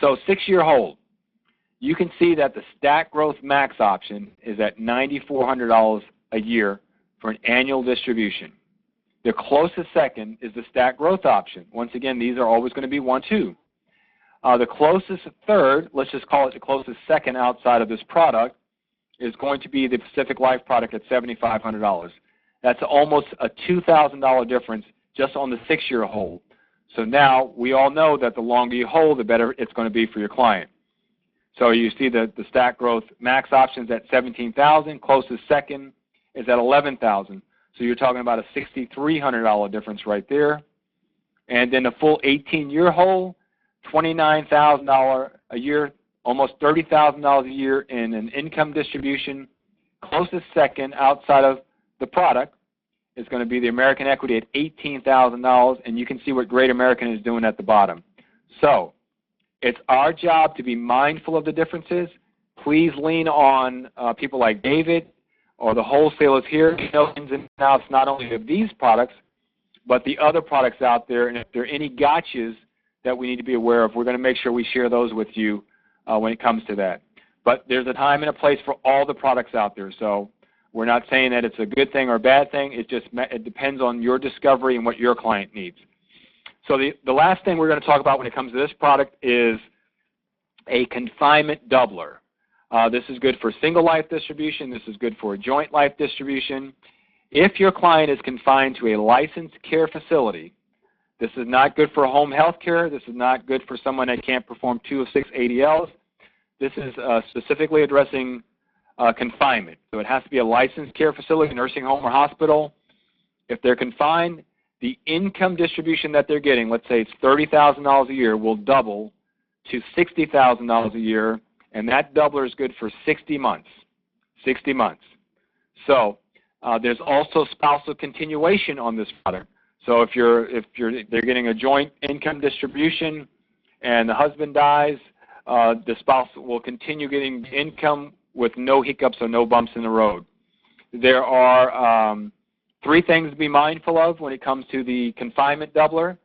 So 6-year hold. You can see that the Stack Growth Max option is at $9,400 a year for an annual distribution. The closest second is the Stack Growth option. Once again, these are always going to be 1-2. The closest third, let's just call it the closest second outside of this product, is going to be the Pacific Life product at $7,500. That's almost a $2,000 difference just on the 6-year hold. So now we all know that the longer you hold, the better it's going to be for your client. So you see the Stack Growth Max options at $17,000. Closest second is at $11,000. So you're talking about a $6,300 difference right there. And then the full 18-year hold, $29,000 a year, almost $30,000 a year in an income distribution. Closest second outside of the product is going to be the American Equity at $18,000, and you can see what Great American is doing at the bottom. So it's our job to be mindful of the differences. Please lean on people like David or the wholesalers here to know ins and outs not only of these products, but the other products out there. And if there are any gotchas that we need to be aware of, we're going to make sure we share those with you when it comes to that. But there's a time and a place for all the products out there. So we're not saying that it's a good thing or a bad thing. It depends on your discovery and what your client needs. So the last thing we're going to talk about when it comes to this product is a confinement doubler. This is good for single life distribution. This is good for a joint life distribution. If your client is confined to a licensed care facility, this is not good for home health care. This is not good for someone that can't perform 2 of 6 ADLs. This is specifically addressing confinement. So it has to be a licensed care facility, nursing home, or hospital. If they're confined, the income distribution that they're getting, let's say it's $30,000 a year, will double to $60,000 a year, and that doubler is good for 60 months. 60 months. So there's also spousal continuation on this product. So if they're getting a joint income distribution and the husband dies, the spouse will continue getting income with no hiccups or no bumps in the road. There are 3 things to be mindful of when it comes to the confinement doubler.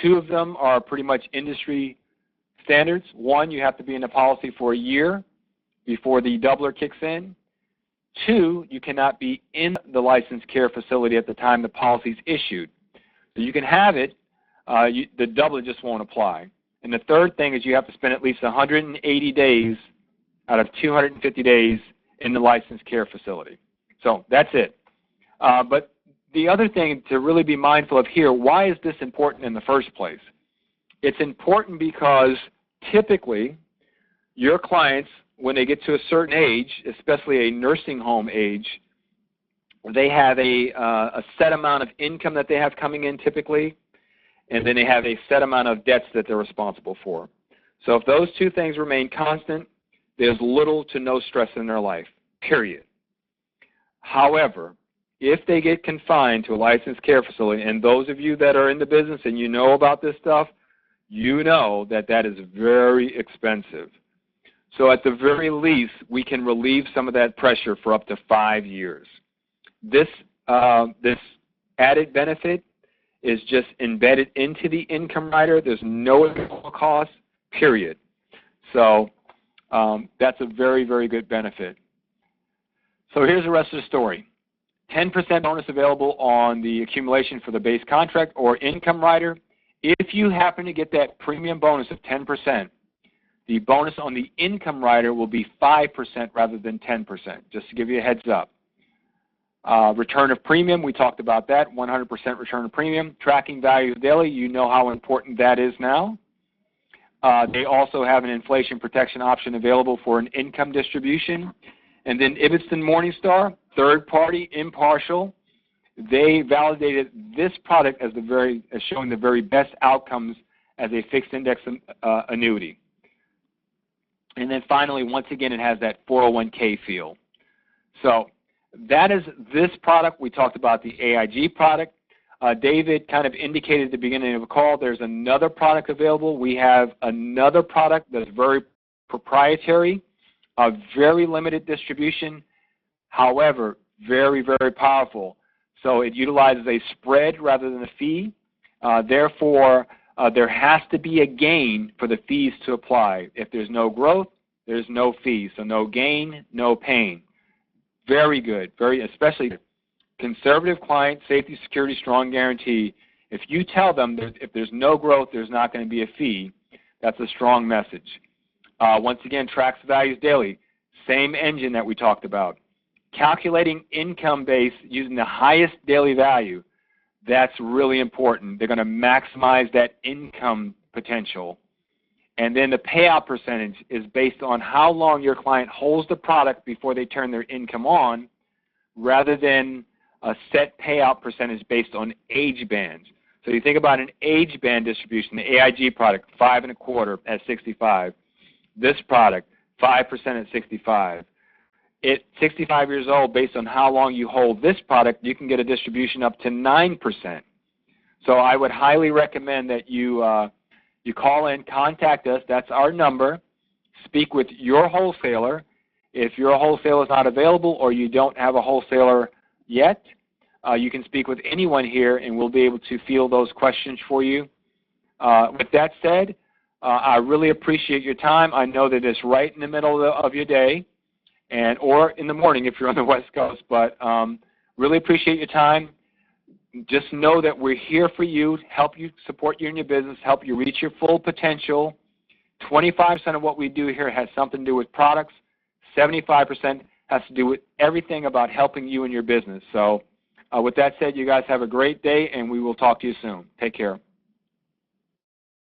2 of them are pretty much industry standards. 1, you have to be in the policy for a year before the doubler kicks in. 2, you cannot be in the licensed care facility at the time the policy is issued. So you can have it, the doubler just won't apply. And the 3rd thing is you have to spend at least 180 days out of 250 days in the licensed care facility. So that's it. But the other thing to really be mindful of here, why is this important in the first place? It's important because typically your clients, when they get to a certain age, especially a nursing home age, they have a set amount of income that they have coming in typically, and then they have a set amount of debts that they're responsible for. So if those 2 things remain constant, there's little to no stress in their life, period. However, if they get confined to a licensed care facility, and those of you that are in the business and you know about this stuff, you know that that is very expensive. So at the very least, we can relieve some of that pressure for up to 5 years. This added benefit is just embedded into the income rider. There's no additional cost, period. So that's a very, very good benefit. So here's the rest of the story. 10% bonus available on the accumulation for the base contract or income rider. If you happen to get that premium bonus of 10%, the bonus on the income rider will be 5% rather than 10%, just to give you a heads up. Return of premium, we talked about that, 100% return of premium. Tracking values daily, you know how important that is now. They also have an inflation protection option available for an income distribution. And then Ibbotson Morningstar, third party, impartial. They validated this product as showing the very best outcomes as a fixed index annuity. And then finally, once again, it has that 401k feel. So that is this product. We talked about the AIG product. David kind of indicated at the beginning of the call there's another product available. We have another product that's very proprietary, a very limited distribution, however, very, very powerful. So it utilizes a spread rather than a fee. Therefore, there has to be a gain for the fees to apply. If there's no growth, there's no fees. So no gain, no pain. Very good, especially conservative client, safety, security, strong guarantee. If you tell them that if there's no growth, there's not going to be a fee, that's a strong message. Once again, tracks values daily. Same engine that we talked about. Calculating income base using the highest daily value, that's really important. They're going to maximize that income potential. And then the payout percentage is based on how long your client holds the product before they turn their income on, rather than a set payout percentage based on age bands. So you think about an age band distribution, the AIG product, 5.25 at 65. This product, 5% at 65. At 65 years old, based on how long you hold this product, you can get a distribution up to 9%. So I would highly recommend that you call in, contact us. That's our number. Speak with your wholesaler. If your wholesaler is not available or you don't have a wholesaler yet, you can speak with anyone here and we'll be able to field those questions for you. With that said, I really appreciate your time. I know that it's right in the middle of your day, or in the morning if you're on the West Coast, but really appreciate your time. Just know that we're here for you, help you, support you in your business, help you reach your full potential. 25% of what we do here has something to do with products. 75% has to do with everything about helping you in your business. So with that said, you guys have a great day, and we will talk to you soon. Take care.